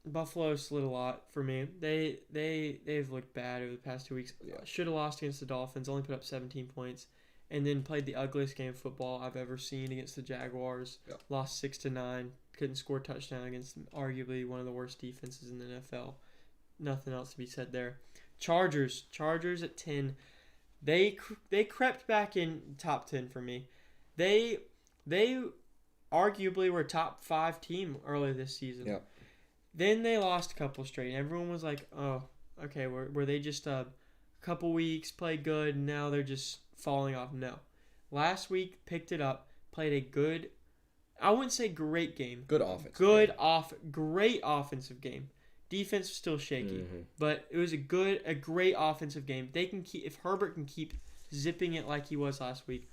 slid a lot for me. They've looked bad over the past 2 weeks. Yeah. Should have lost against the Dolphins. Only put up 17 points. And then played the ugliest game of football I've ever seen against the Jaguars. Yeah. Lost 6-9. Couldn't score a touchdown against arguably one of the worst defenses in the NFL. Nothing else to be said there. Chargers at 10. They crept back in top 10 for me. They arguably were a top 5 team earlier this season. Yeah. Then they lost a couple straight. And everyone was like, oh, okay, were they just a couple weeks, played good, and now they're just falling off? No. Last week, picked it up, played a good, I wouldn't say great game. Good offense. Great offensive game. Defense was still shaky, but it was a great offensive game. They can keep, if Herbert can keep zipping it like he was last week,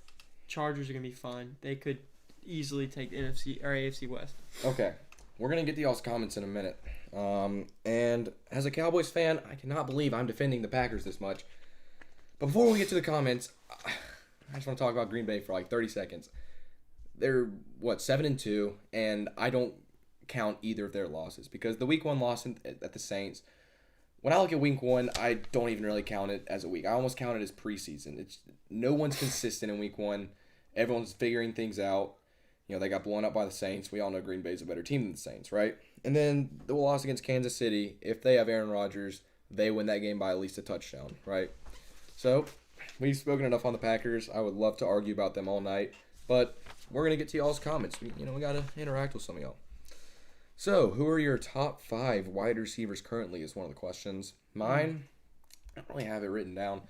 Chargers are gonna be fine. They could easily take the NFC or AFC West. Okay, we're gonna get to y'all's comments in a minute. And as a Cowboys fan, I cannot believe I'm defending the Packers this much. But before we get to the comments, I just want to talk about Green Bay for like 30 seconds. They're 7-2, and I don't count either of their losses because the week 1 loss at the Saints. When I look at week 1, I don't even really count it as a week. I almost count it as preseason. It's no one's consistent in week 1. Everyone's figuring things out. They got blown up by the Saints. We all know Green Bay's a better team than the Saints, right? And then the loss against Kansas City, if they have Aaron Rodgers, they win that game by at least a touchdown, right? So, we've spoken enough on the Packers. I would love to argue about them all night, but we're going to get to y'all's comments. We got to interact with some of y'all. So, who are your top 5 wide receivers currently? Is one of the questions. Mine, I don't really have it written down.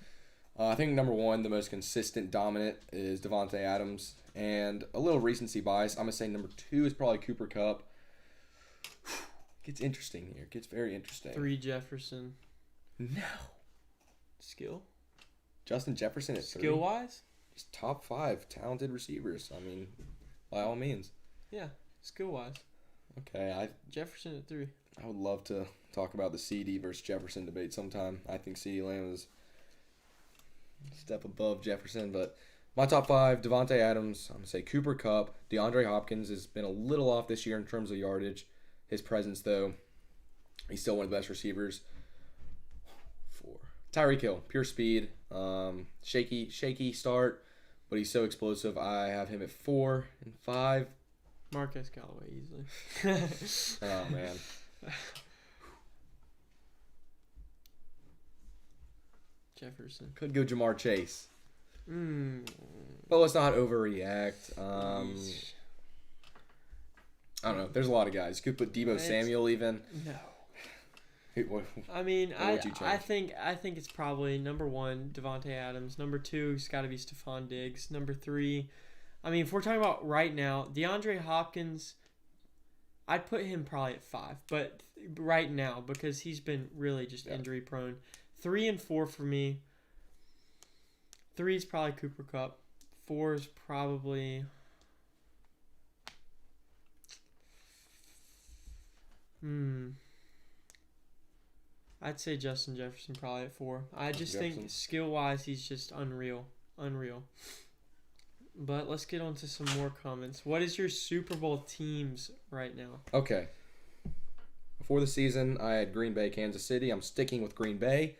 I think number 1, the most consistent, dominant, is Devontae Adams, and a little recency bias. I'm gonna say number 2 is probably Cooper Kupp. Gets interesting here. Gets very interesting. 3 Jefferson. No. Skill? Justin Jefferson at 3. Skill wise? He's top 5 talented receivers. I mean, by all means. Yeah, skill wise. Okay, Jefferson at 3. I would love to talk about the CD versus Jefferson debate sometime. I think CD Lamb is a step above Jefferson, but my top 5, Devontae Adams, I'm going to say Cooper Kupp. DeAndre Hopkins has been a little off this year in terms of yardage. His presence, though, he's still one of the best receivers. 4. Tyreek Hill, pure speed. Shaky start, but he's so explosive. I have him at 4 and 5. Marquez Callaway easily. Oh, man. Jefferson. Could go Jamar Chase. But let's not overreact. I don't know. There's a lot of guys. You could put Deebo Samuel even. No. What I mean, would you change? I think it's probably number 1, Devontae Adams. Number 2, it's got to be Stephon Diggs. Number 3, I mean, if we're talking about right now, DeAndre Hopkins, I'd put him probably at 5. But right now, because he's been really just injury prone. 3 and 4 for me. 3 is probably Cooper Kupp. 4 is probably... I'd say Justin Jefferson probably at 4. I just think skill-wise, he's just unreal. But let's get on to some more comments. What is your Super Bowl teams right now? Okay. Before the season, I had Green Bay, Kansas City. I'm sticking with Green Bay.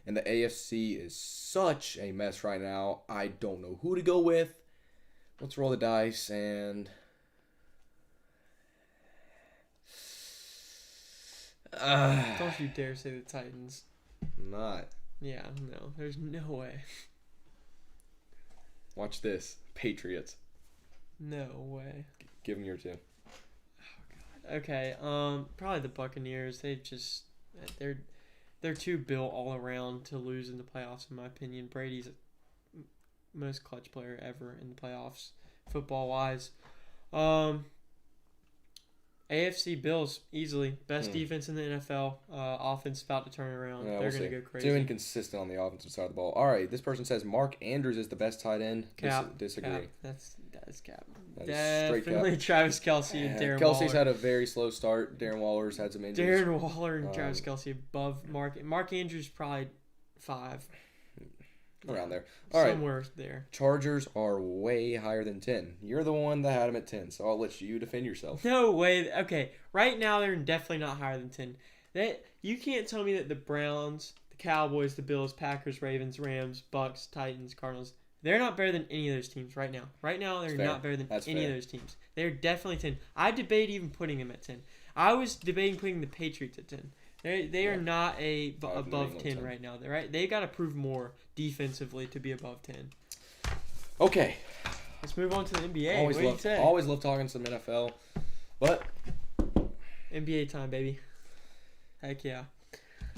And the AFC is such a mess right now. I don't know who to go with. Let's roll the dice and... Don't you dare say the Titans. Not. Yeah, no. There's no way. Watch this. Patriots. No way. Give them your 2. Oh, God. Okay, probably the Buccaneers. They're too built all around to lose in the playoffs, in my opinion. Brady's the most clutch player ever in the playoffs, football-wise. AFC Bills, easily. Best defense in the NFL. Offense about to turn around. Yeah, They're going to go crazy. Too inconsistent on the offensive side of the ball. All right, this person says Mark Andrews is the best tight end. Disagree. Cap. That is cap. That is straight Definitely cap. Travis Kelce and Darren Waller. Kelsey's had a very slow start. Darren Waller's had some injuries. Darren Waller and Travis Kelce above Mark. Mark Andrews probably 5. Around there. All right. Somewhere there. Chargers are way higher than 10. You're the one that had them at 10, so I'll let you defend yourself. No way. Okay, right now they're definitely not higher than 10. You can't tell me that the Browns, the Cowboys, the Bills, Packers, Ravens, Rams, Bucks, Titans, Cardinals, they're not better than any of those teams right now. Right now, they're not better than any of those teams. They're definitely 10. I debate even putting them at 10. I was debating putting the Patriots at 10. They are not above 10 right now. They've got to prove more defensively to be above 10. Okay. Let's move on to the NBA. What do you say? Always love talking some NFL, but NBA time, baby. Heck yeah.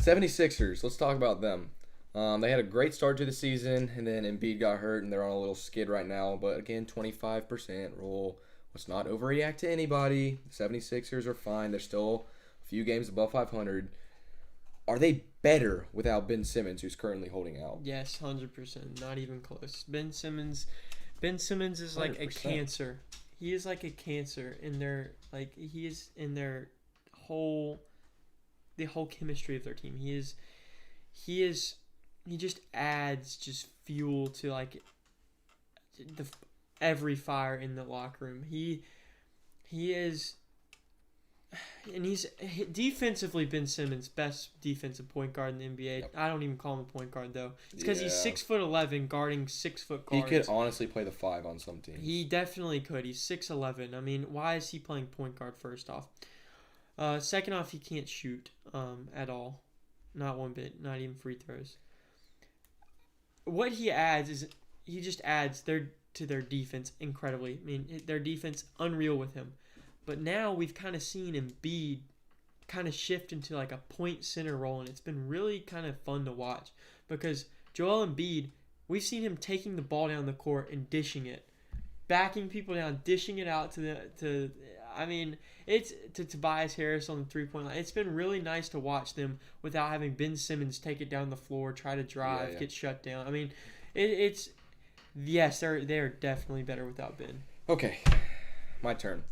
76ers. Let's talk about them. They had a great start to the season, and then Embiid got hurt, and they're on a little skid right now. But again, 25% rule. Let's not overreact to anybody. The 76ers are fine. They're still a few games above 500. Are they better without Ben Simmons, who's currently holding out? Yes, 100%. Not even close. Ben Simmons is like 100%. A cancer. He is like a cancer in their he is in their the whole chemistry of their team. He just adds just fuel to like every fire in the locker room. He is. And he's defensively Ben Simmons, best defensive point guard in the NBA. Yep. I don't even call him a point guard though. It's because he's 6'11", guarding 6-foot guards. He could honestly play the 5 on some teams. He definitely could. He's 6'11". I mean, why is he playing point guard first off? Second off, he can't shoot at all, not one bit, not even free throws. What he adds is he just adds to their defense incredibly. I mean, their defense unreal with him. But now we've kind of seen Embiid kind of shift into like a point center role, and it's been really kind of fun to watch because Joel Embiid, we've seen him taking the ball down the court and dishing it, backing people down, dishing it out it's to Tobias Harris on the 3-point line. It's been really nice to watch them without having Ben Simmons take it down the floor, try to drive, get shut down. I mean, they're definitely better without Ben. Okay, my turn.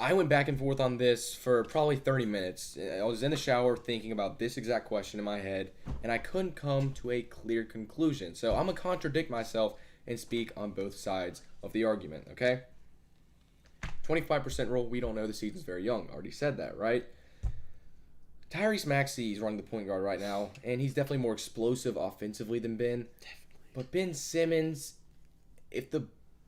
I went back and forth on this for probably 30 minutes. I was in the shower thinking about this exact question in my head, and I couldn't come to a clear conclusion. So I'm going to contradict myself and speak on both sides of the argument, okay? 25% rule, we don't know. The season's very young. Already said that, right? Tyrese Maxey is running the point guard right now, and he's definitely more explosive offensively than Ben. Definitely. But Ben Simmons, if the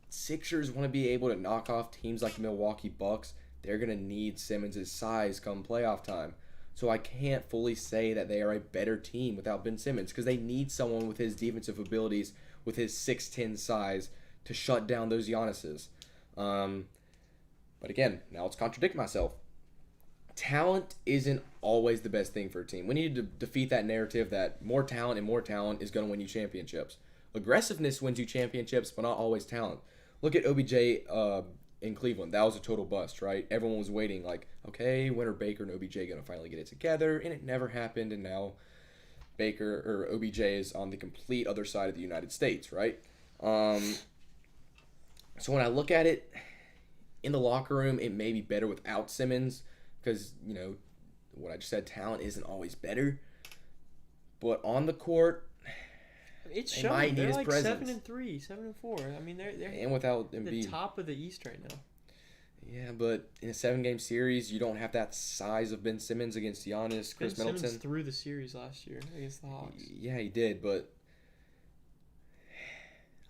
Sixers want to be able to knock off teams like the Milwaukee Bucks, they're going to need Simmons' size come playoff time. So I can't fully say that they are a better team without Ben Simmons because they need someone with his defensive abilities, with his 6'10 size, to shut down those Giannis's. But again, now let's contradict myself. Talent isn't always the best thing for a team. We need to defeat that narrative that more talent is going to win you championships. Aggressiveness wins you championships, but not always talent. Look at OBJ in Cleveland. That was a total bust, right? Everyone was waiting like, okay, when are Baker and OBJ going to finally get it together? And it never happened, and now OBJ is on the complete other side of the United States, right? So when I look at it, in the locker room, it may be better without Simmons because, what I just said, talent isn't always better. But on the court, it's showing. They're like 7-3, 7-4. I mean, they're and without Embiid, the top of the East right now. Yeah, but in a 7-game series, you don't have that size of Ben Simmons against Giannis, Chris Middleton. Ben Simmons threw the series last year against the Hawks. Yeah, he did, but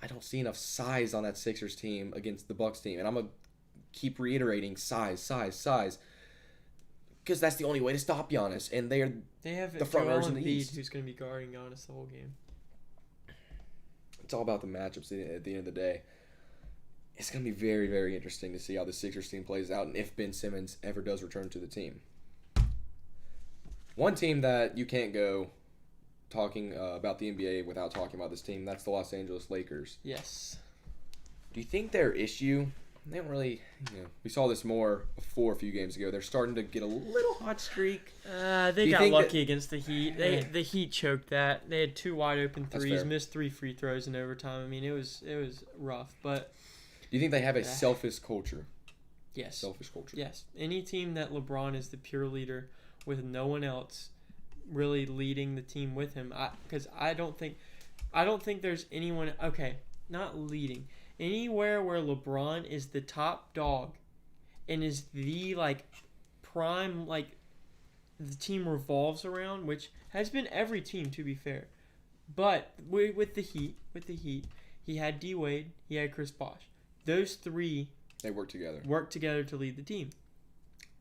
I don't see enough size on that Sixers team against the Bucks team, and I'm gonna keep reiterating size, because that's the only way to stop Giannis, and they have the front runners in the East. Who's going to be guarding Giannis the whole game? It's all about the matchups at the end of the day. It's going to be very, very interesting to see how the Sixers team plays out and if Ben Simmons ever does return to the team. One team that you can't go talking about the NBA without talking about this team, that's the Los Angeles Lakers. Yes. Do you think their issue, they don't really, we saw this more before a few games ago, they're starting to get a little hot streak. They got lucky against the Heat. The Heat choked that. They had 2 wide open threes, missed 3 free throws in overtime. I mean, it was rough, but do you think they have a selfish culture? Yes. Selfish culture. Yes. Any team that LeBron is the pure leader with no one else really leading the team with him, because I don't think there's anyone. Okay, not leading. Anywhere where LeBron is the top dog and is the prime the team revolves around, which has been every team to be fair. But with the Heat, he had D Wade, he had Chris Bosh. Those 3 they work together to lead the team.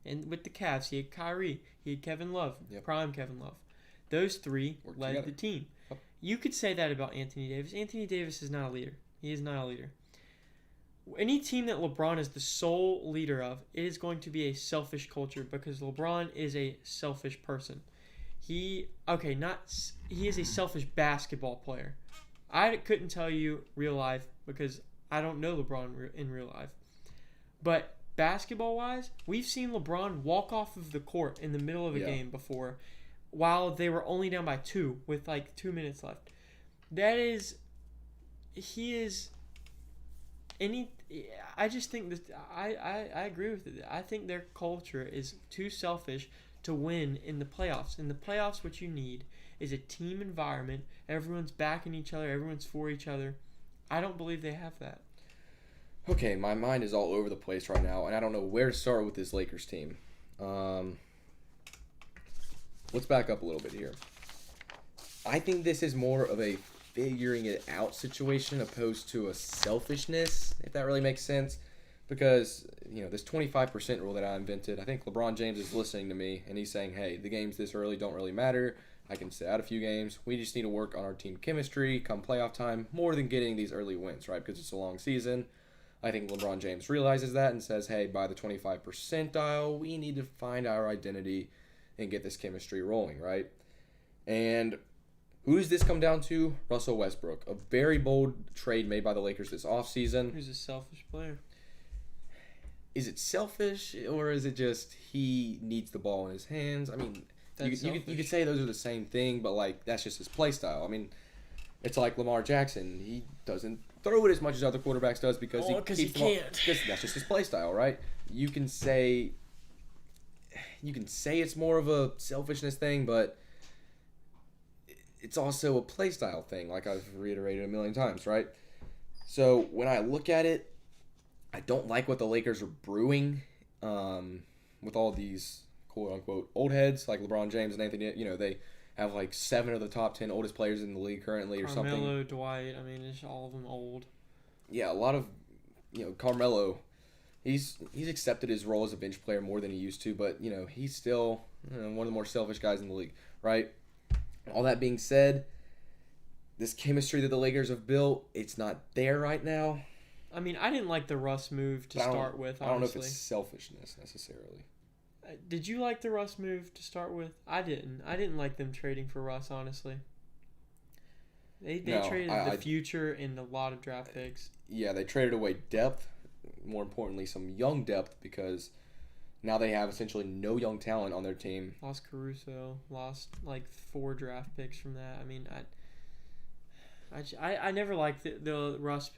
And with the Cavs, he had Kyrie, he had Kevin Love, prime Kevin Love. Those 3 led the team. Yep. You could say that about Anthony Davis. Anthony Davis is not a leader. He is not a leader. Any team that LeBron is the sole leader of, it is going to be a selfish culture because LeBron is a selfish person. He is a selfish basketball player. I couldn't tell you real life because I don't know LeBron in real life. But basketball-wise, we've seen LeBron walk off of the court in the middle of a game before while they were only down by 2 with 2 minutes left. I just think that I agree with it. I think their culture is too selfish to win in the playoffs. In the playoffs, what you need is a team environment. Everyone's backing each other. Everyone's for each other. I don't believe they have that. Okay, my mind is all over the place right now, and I don't know where to start with this Lakers team. Let's back up a little bit here. I think this is more of a figuring it out situation opposed to a selfishness, if that really makes sense. Because, this 25% rule that I invented, I think LeBron James is listening to me, and he's saying, hey, the games this early don't really matter. I can sit out a few games. We just need to work on our team chemistry come playoff time more than getting these early wins, right? Because it's a long season. I think LeBron James realizes that and says, hey, by the 25 percentile, we need to find our identity and get this chemistry rolling, right? And who does this come down to? Russell Westbrook. A very bold trade made by the Lakers this offseason. He's a selfish player. Is it selfish, or is it just he needs the ball in his hands? I mean, you could say those are the same thing, but, like, that's just his play style. I mean, it's like Lamar Jackson. He doesn't throw it as much as other quarterbacks does because he can't. Because that's just his play style, right? You can say it's more of a selfishness thing, but it's also a play style thing, like I've reiterated a million times, right? So when I look at it, I don't like what the Lakers are brewing with all these quote-unquote old heads like LeBron James and Anthony. You know, they have like 7 of the top 10 oldest players in the league currently or something. Carmelo, Dwight, I mean, it's all of them old. Yeah, a lot of, Carmelo, he's accepted his role as a bench player more than he used to, but, he's still one of the more selfish guys in the league, right? All that being said, this chemistry that the Lakers have built, it's not there right now. I mean, I didn't like the Russ move to start with, honestly. I don't know if it's selfishness necessarily. Did you like the Russ move to start with? I didn't. I didn't like them trading for Russ, honestly. They traded the future and a lot of draft picks. Yeah, they traded away depth, more importantly, some young depth, because now they have essentially no young talent on their team. Lost Caruso, lost like 4 draft picks from that. I mean, I never liked the Russ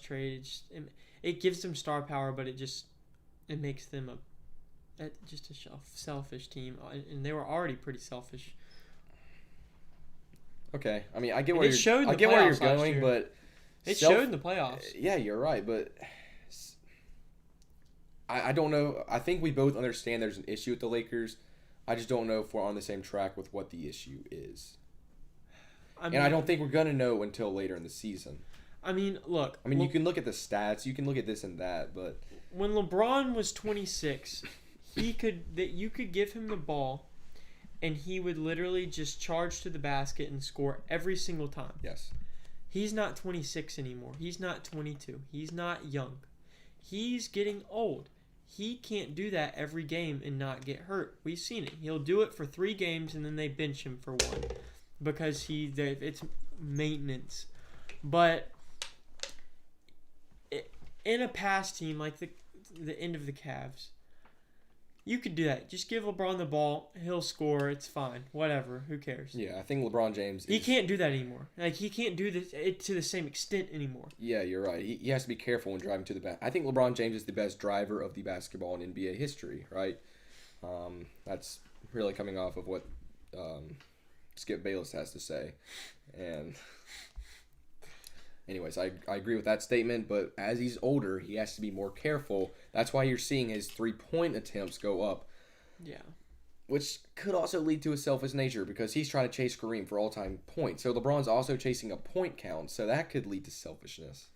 trade. It gives them star power, but it makes them a selfish team, and they were already pretty selfish. Okay, I mean, I get where you're going, but it showed in the playoffs. Yeah, you're right, but I don't know. I think we both understand there's an issue with the Lakers. I just don't know if we're on the same track with what the issue is. And I don't think we're going to know until later in the season. I mean, look. I mean, you can look at the stats. You can look at this and that, but when LeBron was 26, you could give him the ball, and he would literally just charge to the basket and score every single time. Yes. He's not 26 anymore. He's not 22. He's not young. He's getting old. He can't do that every game and not get hurt. We've seen it. He'll do it for 3 games, and then they bench him for 1. Because it's maintenance. But in a past team like the end of the Cavs, you could do that. Just give LeBron the ball. He'll score. It's fine. Whatever. Who cares? Yeah, I think LeBron James... He can't do that anymore. Like, he can't do it to the same extent anymore. Yeah, you're right. He has to be careful when driving to the basket. I think LeBron James is the best driver of the basketball in NBA history, right? That's really coming off of what... Skip Bayless has to say. And anyways, I agree with that statement, but as he's older, he has to be more careful. That's why you're seeing his 3-point attempts go up. Yeah. Which could also lead to a selfish nature because he's trying to chase Kareem for all-time points. So LeBron's also chasing a point count, so that could lead to selfishness.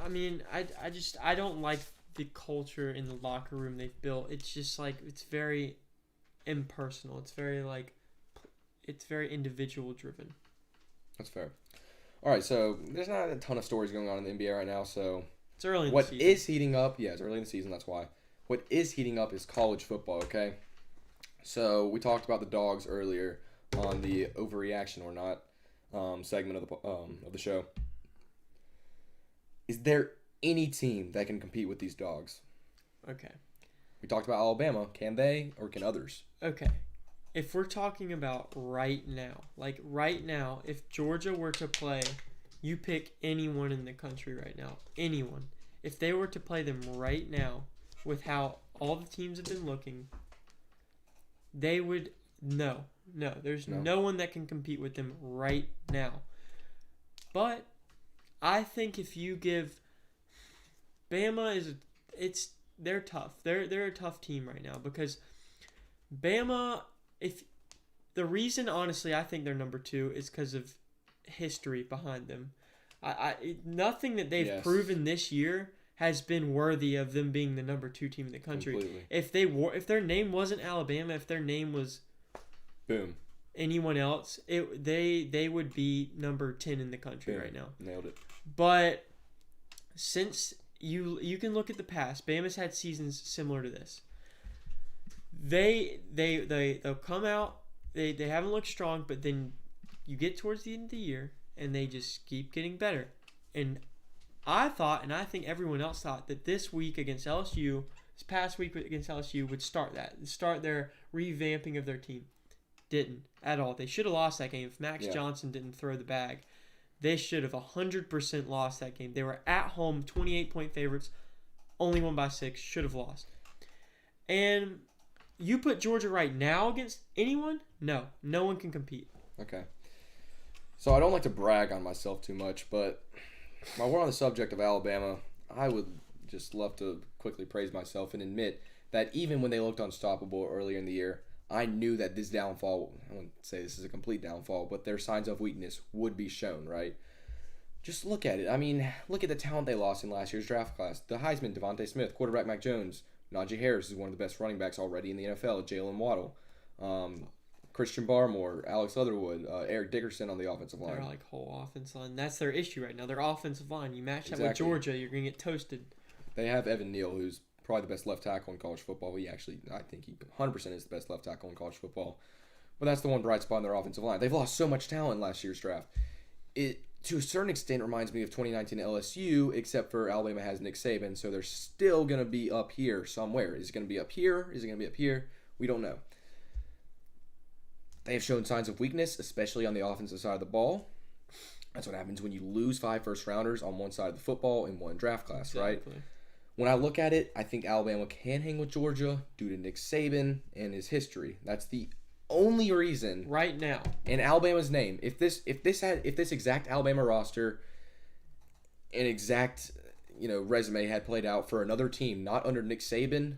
I mean, I don't like the culture in the locker room they've built. It's just like, it's very impersonal. It's very individual driven. That's fair. All right, so there's not a ton of stories going on in the NBA right now, so it's early in the season. What is heating up? Yeah, it's early in the season, that's why. What is heating up is college football, okay? So we talked about the Dogs earlier on the overreaction or not segment of the show. Is there any team that can compete with these Dogs? Okay. We talked about Alabama. Can they or can others? Okay. If we're talking about right now, if Georgia were to play, you pick anyone in the country right now, anyone. If they were to play them right now, with how all the teams have been looking, they would, there's no one that can compete with them right now. But I think if you give, Bama they're tough. They're a tough team right now because Bama, if the reason, honestly, I think they're number 2 is because of history behind them. Nothing that they've proven this year has been worthy of them being the number 2 team in the country. Completely. If their name wasn't Alabama, if their name was anyone else, they would be number 10 in the country right now. Nailed it. But since you can look at the past, Bama's had seasons similar to this. They'll come out. They haven't looked strong, but then you get towards the end of the year, and they just keep getting better. And I thought, and I think everyone else thought, that this week against LSU, this past week against LSU, would start their revamping of their team. Didn't at all. They should have lost that game if Max Johnson didn't throw the bag. They should have 100% lost that game. They were at home, 28-point favorites, only won by 6, should have lost. And you put Georgia right now against anyone? No one can compete. Okay. So I don't like to brag on myself too much, but while we're on the subject of Alabama, I would just love to quickly praise myself and admit that even when they looked unstoppable earlier in the year, I knew that this downfall, I wouldn't say this is a complete downfall, but their signs of weakness would be shown, right? Just look at it. I mean, look at the talent they lost in last year's draft class. The Heisman, Devontae Smith, quarterback Mac Jones, Najee Harris is one of the best running backs already in the NFL, Jalen Waddle, Christian Barmore, Alex Leatherwood, Eric Dickerson on the offensive line. They're like whole offensive line. That's their issue right now. Their offensive line. You match that with Georgia, you're going to get toasted. They have Evan Neal, who's probably the best left tackle in college football. I think he 100% is the best left tackle in college football. But that's the one bright spot in their offensive line. They've lost so much talent in last year's draft. It, to a certain extent, reminds me of 2019 LSU, except for Alabama has Nick Saban, so they're still going to be up here somewhere. Is it going to be up here? Is it going to be up here? We don't know. They have shown signs of weakness, especially on the offensive side of the ball. That's what happens when you lose 5 first-rounders on one side of the football in one draft class, Exactly. right? When I look at it, I think Alabama can hang with Georgia due to Nick Saban and his history. That's the only reason. Right now. In Alabama's name, if this exact Alabama roster and exact resume had played out for another team, not under Nick Saban,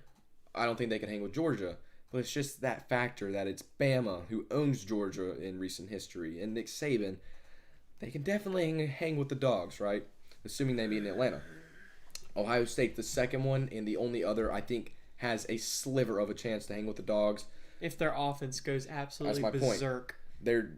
I don't think they can hang with Georgia. But it's just that factor that it's Bama who owns Georgia in recent history, and Nick Saban, they can definitely hang with the Dogs, right? Assuming they meet in Atlanta. Ohio State, the second one, and the only other I think has a sliver of a chance to hang with the Dogs. If their offense goes absolutely That's my berserk. Point. They're,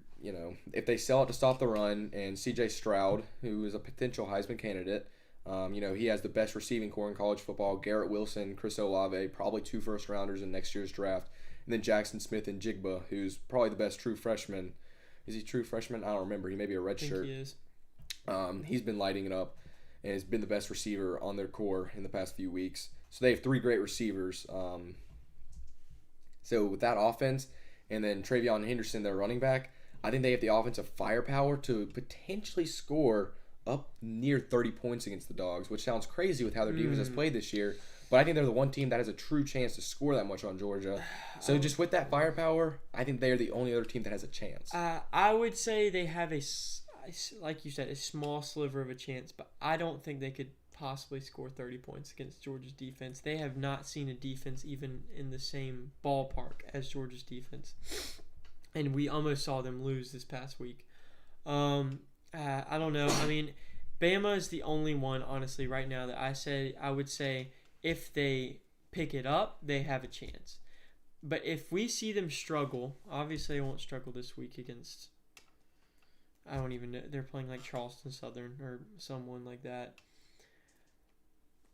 if they sell it to stop the run, and C.J. Stroud, who is a potential Heisman candidate, he has the best receiving core in college football. Garrett Wilson, Chris Olave, probably 2 first-rounders in next year's draft. And then Jackson Smith and Jigba, who's probably the best true freshman. Is he true freshman? I don't remember. He may be a red shirt. He is. He's been lighting it up and has been the best receiver on their core in the past few weeks. So they have 3 great receivers. So with that offense, and then Travion Henderson, their running back, I think they have the offensive firepower to potentially score up near 30 points against the Dogs, which sounds crazy with how their defense has played this year. But I think they're the one team that has a true chance to score that much on Georgia. So just with that firepower, I think they're the only other team that has a chance. I would say they have like you said, a small sliver of a chance, but I don't think they could possibly score 30 points against Georgia's defense. They have not seen a defense even in the same ballpark as Georgia's defense. And we almost saw them lose this past week. I don't know. I mean, Bama is the only one, honestly, right now that I would say if they pick it up, they have a chance. But if we see them struggle, obviously they won't struggle this week against, I don't even know, they're playing like Charleston Southern or someone like that.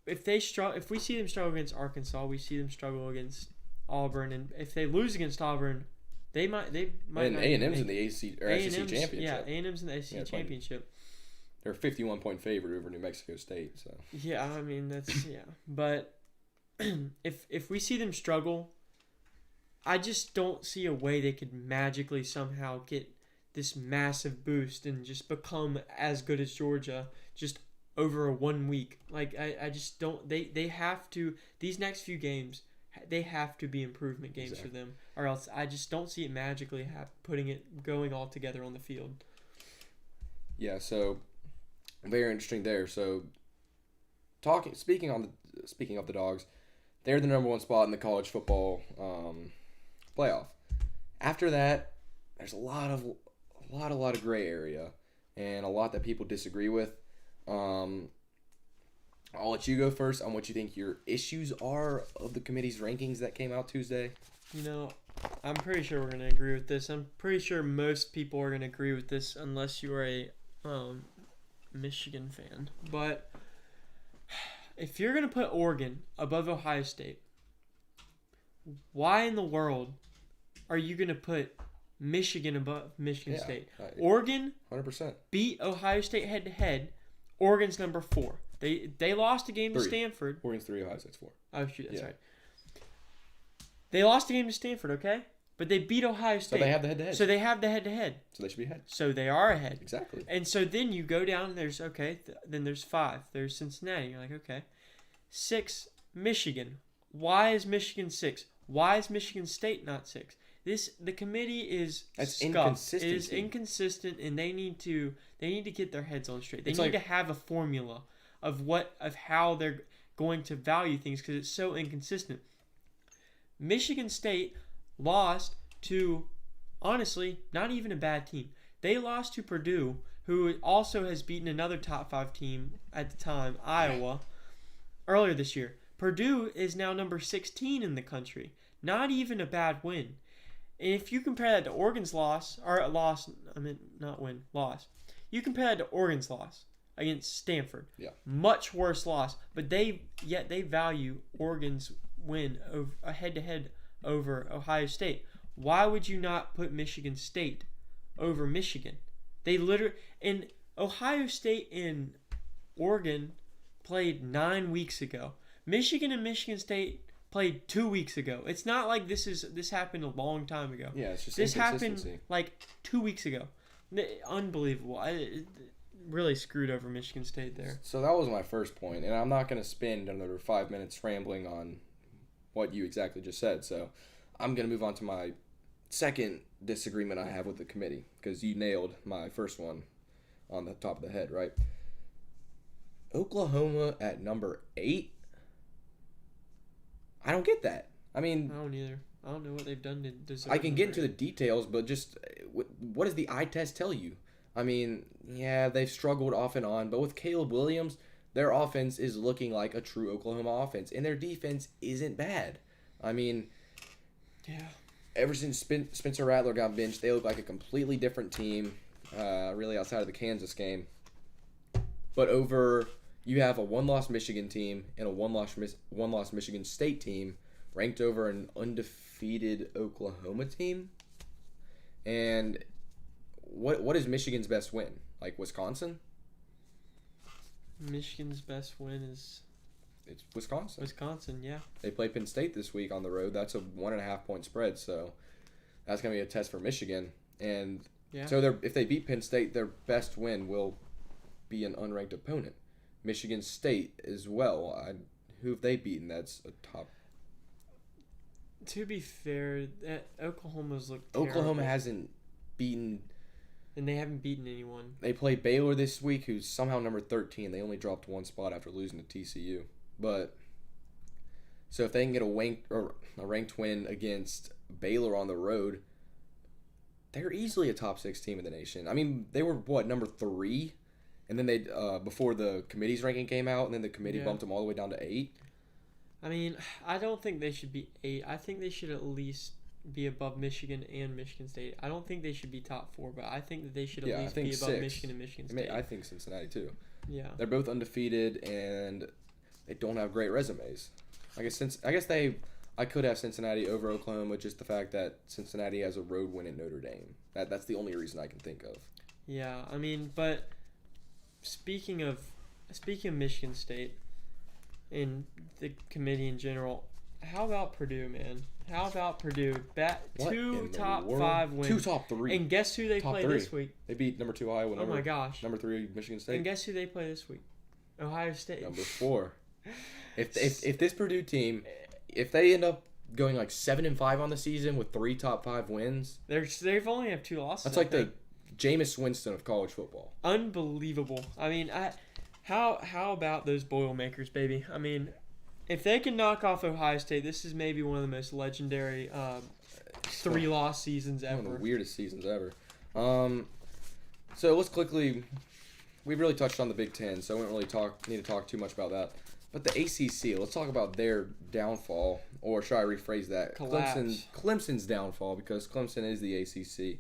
If we see them struggle against Arkansas, we see them struggle against Auburn, and if they lose against Auburn, they might. And A&M's in the SEC championship. Yeah, A&M's in the SEC championship. They're a 51-point favorite over New Mexico State. So yeah, I mean that's But if we see them struggle, I just don't see a way they could magically somehow get this massive boost and just become as good as Georgia just over a 1 week. Like I just don't. They have to. These next few games, they have to be improvement games for them, or else I just don't see it magically going all together on the field. Yeah. So very interesting there. So speaking of the Dogs, they're the number 1 spot in the college football playoff. After that, there's a lot of gray area and a lot that people disagree with. I'll let you go first on what you think your issues are of the committee's rankings that came out Tuesday. I'm pretty sure we're going to agree with this. I'm pretty sure most people are going to agree with this unless you're a Michigan fan. But if you're going to put Oregon above Ohio State, why in the world are you going to put Michigan above Michigan State? Oregon 100% beat Ohio State head-to-head. Oregon's number 4. They lost a game to Stanford. Oregon's 3, Ohio State's 4. Oh, shoot, that's right. They lost a game to Stanford, okay? But they beat Ohio State. So they have the head-to-head. So they have the head-to-head. So they should be ahead. So they are ahead. Exactly. And so then you go down, then there's 5. There's Cincinnati. You're like, okay. 6, Michigan. Why is Michigan 6? Why is Michigan State not 6? The committee is scuffed. It is inconsistent, and they need to get their heads on straight. They need to have a formula of how they're going to value things, because it's so inconsistent. Michigan State lost to, honestly, not even a bad team. They lost to Purdue, who also has beaten another top 5 team at the time, Iowa, earlier this year. Purdue is now number 16 in the country. Not even a bad win. And if you compare that to Oregon's loss. You compare that to Oregon's loss against Stanford. Yeah. Much worse loss. But they value Oregon's win a head-to-head over Ohio State. Why would you not put Michigan State over Michigan? And Ohio State and Oregon played 9 weeks ago. Michigan and Michigan State played 2 weeks ago. It's not like this happened a long time ago. Yeah, it's just this happened like 2 weeks ago. Unbelievable. I really screwed over Michigan State there. So that was my first point, and I'm not going to spend another 5 minutes rambling on what you exactly just said. So I'm going to move on to my second disagreement I have with the committee, because you nailed my first one on the top of the head, right? Oklahoma at number 8? I don't get that. I mean, I don't either. I don't know what they've done to deserve. I can get into the details, but just what does the eye test tell you? I mean, yeah, they've struggled off and on, but with Caleb Williams, their offense is looking like a true Oklahoma offense, and their defense isn't bad. I mean, yeah. Ever since Spencer Rattler got benched, they look like a completely different team, really outside of the Kansas game. But you have a one-loss Michigan team and a one-loss Michigan State team ranked over an undefeated Oklahoma team. And what is Michigan's best win? Like Wisconsin? Michigan's best win is... It's Wisconsin. Wisconsin, yeah. They play Penn State this week on the road. That's a 1.5 point spread, so that's going to be a test for Michigan. And so if they beat Penn State, their best win will be an unranked opponent. Michigan State as well. Who have they beaten? That's a top. To be fair, Oklahoma's looked terrible. Oklahoma hasn't beaten. And they haven't beaten anyone. They play Baylor this week, who's somehow number 13. They only dropped 1 spot after losing to TCU. But so if they can get a ranked win against Baylor on the road, they're easily a top 6 team in the nation. I mean, they were number 3, and then they before the committee's ranking came out, and then the committee bumped them all the way down to 8. I mean, I don't think they should be 8. I think they should at least be above Michigan and Michigan State. I don't think they should be top 4, but I think that they should at least be above 6. Michigan and Michigan State. I think Cincinnati too. Yeah, they're both undefeated and they don't have great resumes. I could have Cincinnati over Oklahoma, just the fact that Cincinnati has a road win at Notre Dame. That's the only reason I can think of. Yeah, I mean, but speaking of Michigan State and the committee in general, how about Purdue, man? How about Purdue? 2 top 5 wins. 2 top 3. And guess who they play this week? They beat number 2 Iowa. Oh my gosh. Number 3 Michigan State. And guess who they play this week? Ohio State. Number 4. If this Purdue team, if they end up going like 7-5 on the season with 3 top 5 wins, they've only have 2 losses. That's like the Jameis Winston of college football. Unbelievable. I mean, how about those Boilermakers, baby? I mean, if they can knock off Ohio State, this is maybe one of the most legendary 3-loss seasons ever. One of the weirdest seasons ever. So let's quickly. We've really touched on the Big Ten, so I won't really need to talk too much about that. But the ACC, let's talk about their downfall, or should I rephrase that? Collapse. Clemson's downfall, because Clemson is the ACC.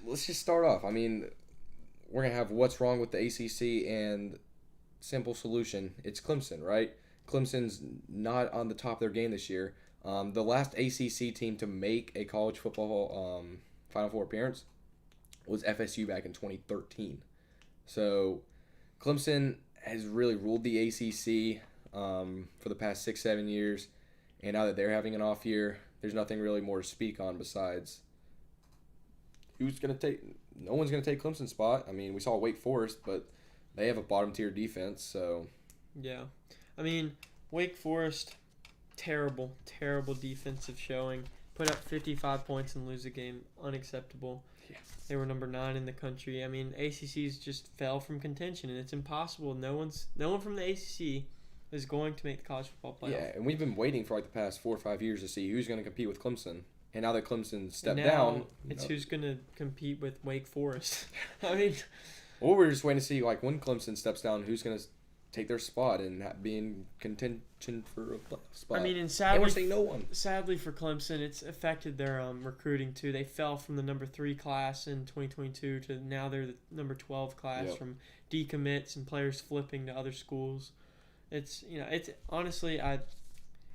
Let's just start off. I mean, we're going to have what's wrong with the ACC, and simple solution. It's Clemson, right? Clemson's not on the top of their game this year. The last ACC team to make a college football Final Four appearance was FSU back in 2013. So Clemson has really ruled the ACC for the past 6-7 years, and now that they're having an off year, there's nothing really more to speak on besides who's going to take. No one's going to take Clemson's spot. I mean, we saw Wake Forest, but they have a bottom tier defense, so Yeah. I mean, Wake Forest, terrible defensive showing. Put up 55 points and lose a game. Unacceptable. Yeah. They were number 9 in the country. I mean, ACC's just fell from contention, and it's impossible. No one from the ACC is going to make the college football playoff. Yeah, and we've been waiting for like the past 4 or 5 years to see who's going to compete with Clemson. And now that Clemson stepped now, down, it's who's going to compete with Wake Forest. I mean, well, we're just waiting to see like when Clemson steps down, who's going to take their spot and be in contention for a playoff spot. I mean, and we're seeing no one. Sadly for Clemson, it's affected their recruiting too. They fell from the number 3 class in 2022 to now they're the number 12 class from decommits and players flipping to other schools. It's honestly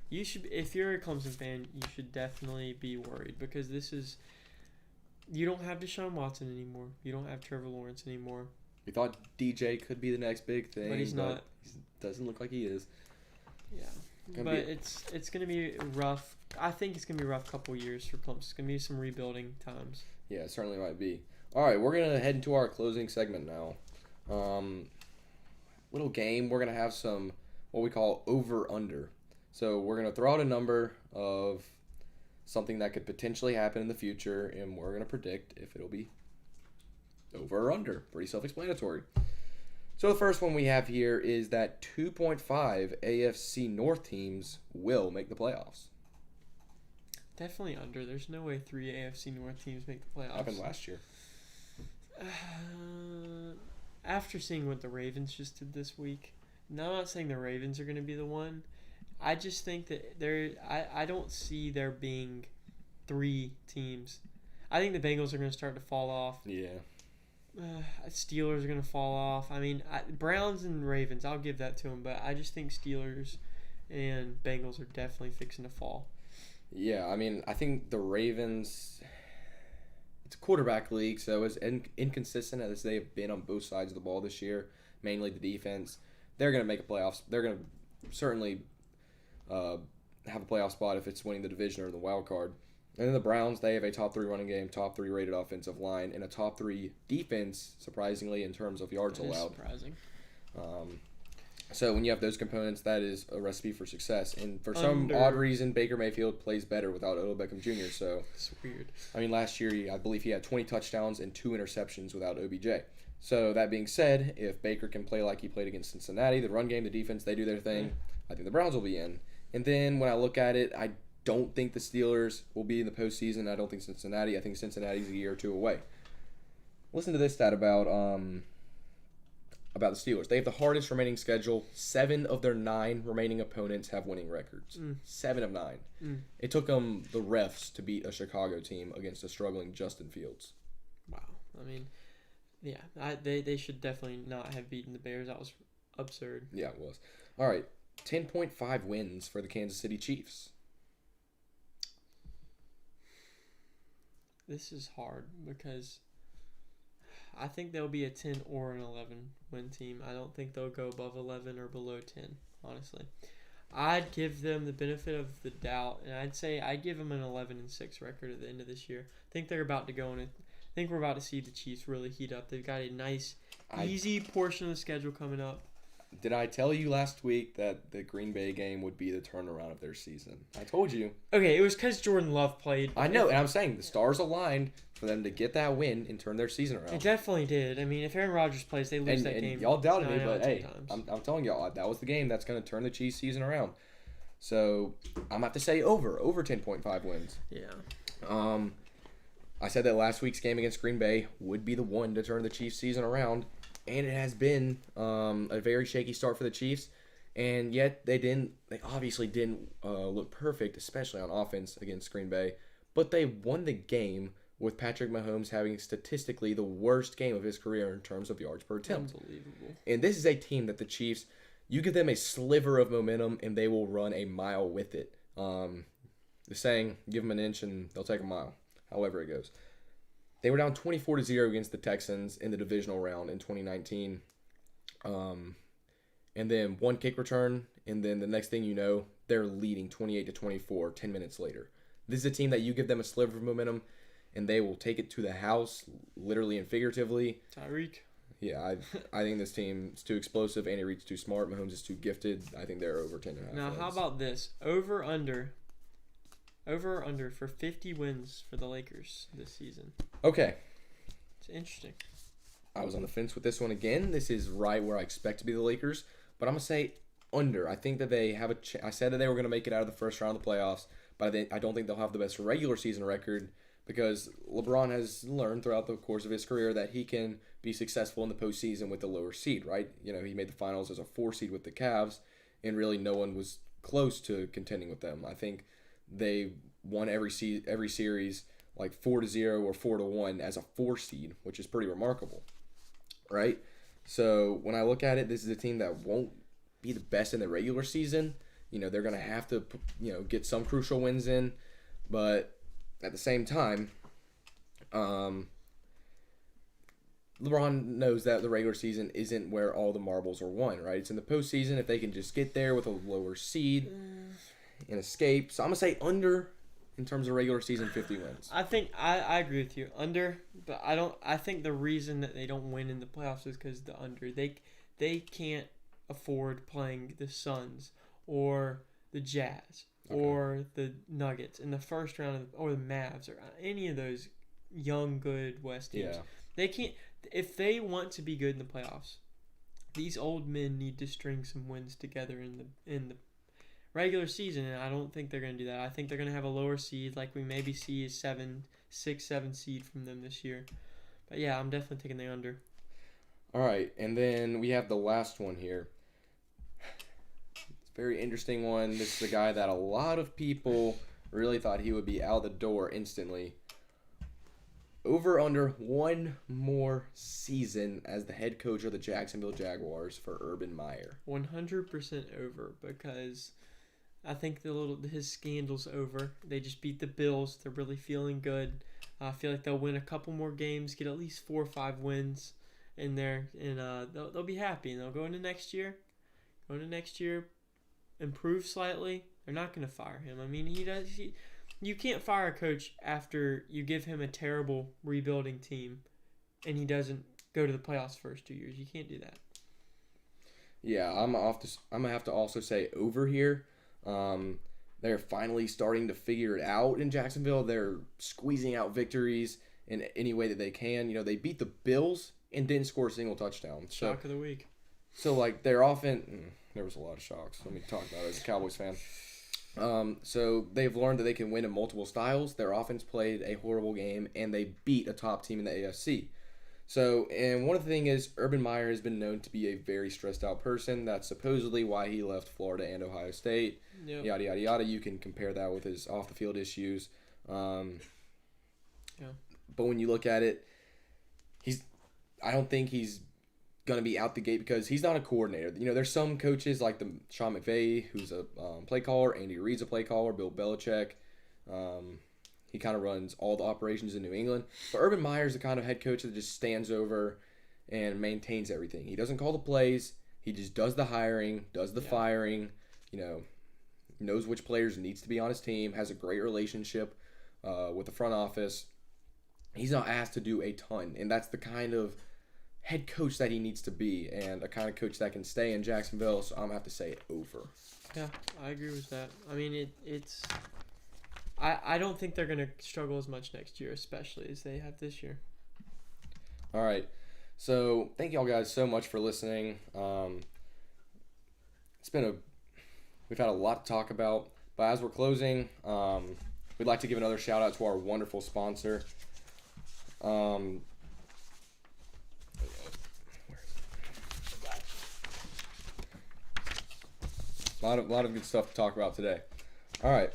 you should, if you're a Clemson fan, you should definitely be worried because you don't have Deshaun Watson anymore. You don't have Trevor Lawrence anymore. We thought DJ could be the next big thing, but he's not. He doesn't look like he is. Yeah, but it's gonna be rough. I think it's gonna be a rough couple years for Clemson. It's gonna be some rebuilding times. Yeah, it certainly might be. All right, we're gonna head into our closing segment now. Little game. We're gonna have some what we call over under. So we're going to throw out a number of something that could potentially happen in the future, and we're going to predict if it'll be over or under. Pretty self-explanatory. So the first one we have here is that 2.5 AFC North teams will make the playoffs. Definitely under. There's no way 3 AFC North teams make the playoffs. Happened last year. After seeing what the Ravens just did this week, now I'm not saying the Ravens are going to be the one. I just think that I don't see there being 3 teams. I think the Bengals are going to start to fall off. Yeah. Steelers are going to fall off. I mean, Browns and Ravens, I'll give that to them. But I just think Steelers and Bengals are definitely fixing to fall. Yeah, I mean, I think the Ravens, it's a quarterback league, so as inconsistent as they have been on both sides of the ball this year, mainly the defense, they're going to make a playoffs. They're going to certainly have a playoff spot if it's winning the division or the wild card. And then the Browns, they have a top 3 running game, top 3 rated offensive line, and a top 3 defense, surprisingly, in terms of yards allowed. Surprising. So when you have those components, that is a recipe for success. And for some odd reason, Baker Mayfield plays better without Odell Beckham Jr. So it's weird. I mean, last year, I believe he had 20 touchdowns and 2 interceptions without OBJ. So that being said, if Baker can play like he played against Cincinnati, the run game, the defense, they do their thing, I think the Browns will be in. And then when I look at it, I don't think the Steelers will be in the postseason. I don't think Cincinnati. I think Cincinnati's a year or 2 away. Listen to this stat about the Steelers. They have the hardest remaining schedule. 7 of their 9 remaining opponents have winning records. 7 of 9. It took them the refs to beat a Chicago team against a struggling Justin Fields. Wow. I mean, yeah, they should definitely not have beaten the Bears. That was absurd. Yeah, it was. All right. 10.5 wins for the Kansas City Chiefs. This is hard because I think they'll be a 10 or an 11 win team. I don't think they'll go above 11 or below 10, honestly. I'd give them the benefit of the doubt, and I'd give them an 11-6 record at the end of this year. I think they're about to go in. I think we're about to see the Chiefs really heat up. They've got a nice, easy portion of the schedule coming up. Did I tell you last week that the Green Bay game would be the turnaround of their season? I told you. Okay, it was because Jordan Love played. I know, and I'm saying the stars aligned for them to get that win and turn their season around. It definitely did. I mean, if Aaron Rodgers plays, they lose that game. And y'all doubted me, but hey, I'm telling y'all, that was the game that's going to turn the Chiefs season around. So I'm going to have to say over 10.5 wins. Yeah. I said that last week's game against Green Bay would be the one to turn the Chiefs season around. And it has been a very shaky start for the Chiefs, and yet they obviously didn't look perfect, especially on offense against Green Bay. But they won the game with Patrick Mahomes having statistically the worst game of his career in terms of yards per attempt. Unbelievable. And this is a team that the Chiefs, you give them a sliver of momentum and they will run a mile with it. The saying, give them an inch and they'll take a mile, however it goes. They were down 24-0 against the Texans in the divisional round in 2019. And then one kick return, and then the next thing you know, they're leading 28-24 10 minutes later. This is a team that you give them a sliver of momentum, and they will take it to the house, literally and figuratively. Tyreek. Yeah, I think this team is too explosive. Andy Reid's too smart. Mahomes is too gifted. I think they're over 10.5 Now, wins. how about this? Over or under for 50 wins for the Lakers this season. Okay. It's interesting. I was on the fence with this one again. This is right where I expect to be the Lakers, but I'm going to say under. I think that they have I said that they were going to make it out of the first round of the playoffs, but I don't think they'll have the best regular season record because LeBron has learned throughout the course of his career that he can be successful in the postseason with the lower seed, right? You know, he made the finals as a 4 seed with the Cavs, and really no one was close to contending with them. I think they won every series like 4-0 or 4-1 as a 4 seed, which is pretty remarkable, right? So when I look at it, this is a team that won't be the best in the regular season. You know, they're going to have to, get some crucial wins in, but at the same time, LeBron knows that the regular season isn't where all the marbles are won, right? It's in the postseason if they can just get there with a lower seed and escape. So I'm going to say under in terms of regular season 50 wins. I think I agree with you. Under, but I think the reason that they don't win in the playoffs is because the under. They can't afford playing the Suns or the Jazz or the Nuggets in the first round or the Mavs or any of those young good West teams. Yeah. They can't. If they want to be good in the playoffs, these old men need to string some wins together in the regular season, and I don't think they're going to do that. I think they're going to have a lower seed, like we maybe see a 6, 7 seed from them this year. But yeah, I'm definitely taking the under. All right, and then we have the last one here. It's a very interesting one. This is a guy that a lot of people really thought he would be out the door instantly. Over under one more season as the head coach of the Jacksonville Jaguars for Urban Meyer. 100% over, because I think his scandal's over. They just beat the Bills. They're really feeling good. I feel like they'll win a couple more games, get at least 4 or 5 wins in there, and they'll be happy. And they'll go into next year, improve slightly. They're not going to fire him. I mean, you can't fire a coach after you give him a terrible rebuilding team and he doesn't go to the playoffs first 2 years. You can't do that. Yeah, I'm gonna have to also say over here. They're finally starting to figure it out in Jacksonville. They're squeezing out victories in any way that they can. You know, they beat the Bills and didn't score a single touchdown. Shock of the week. So like their offense, there was a lot of shocks. Let me talk about it as a Cowboys fan. So they've learned that they can win in multiple styles. Their offense played a horrible game, and they beat a top team in the AFC. So, and one of the things is Urban Meyer has been known to be a very stressed out person. That's supposedly why he left Florida and Ohio State. Yep. Yada, yada, yada. You can compare that with his off-the-field issues. Yeah. But when you look at it, I don't think he's going to be out the gate because he's not a coordinator. You know, there's some coaches like Sean McVay, who's a play caller. Andy Reid's a play caller. Bill Belichick. He kind of runs all the operations in New England. But Urban Meyer's the kind of head coach that just stands over and maintains everything. He doesn't call the plays. He just does the hiring, does the firing, knows which players needs to be on his team, has a great relationship with the front office. He's not asked to do a ton, and that's the kind of head coach that he needs to be and a kind of coach that can stay in Jacksonville, so I'm going to have to say over. Yeah, I agree with that. I mean, it's... I don't think they're going to struggle as much next year, especially as they have this year. All right. So, thank y'all guys so much for listening. We've had a lot to talk about, but as we're closing, we'd like to give another shout out to our wonderful sponsor. A lot of good stuff to talk about today. All right.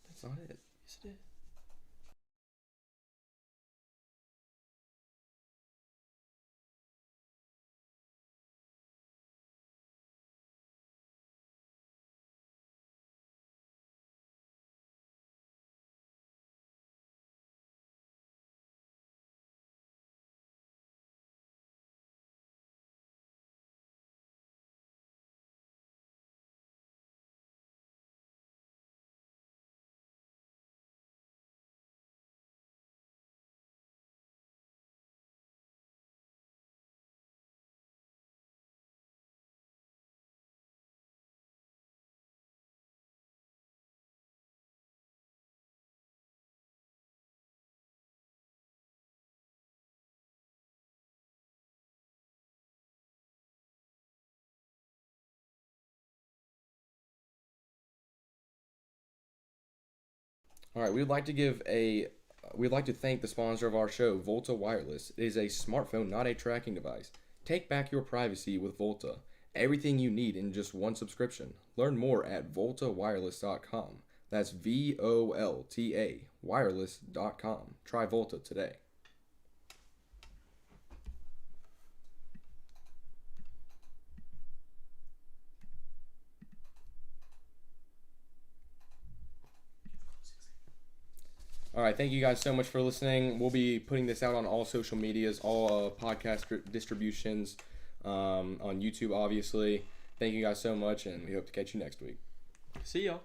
That's not it. Yes, it is. All right, we'd like to thank the sponsor of our show, Volta Wireless. It is a smartphone, not a tracking device. Take back your privacy with Volta. Everything you need in just one subscription. Learn more at voltawireless.com. That's VOLTA wireless.com. Try Volta today. All right, thank you guys so much for listening. We'll be putting this out on all social medias, all podcast distributions, on YouTube, obviously. Thank you guys so much, and we hope to catch you next week. See y'all.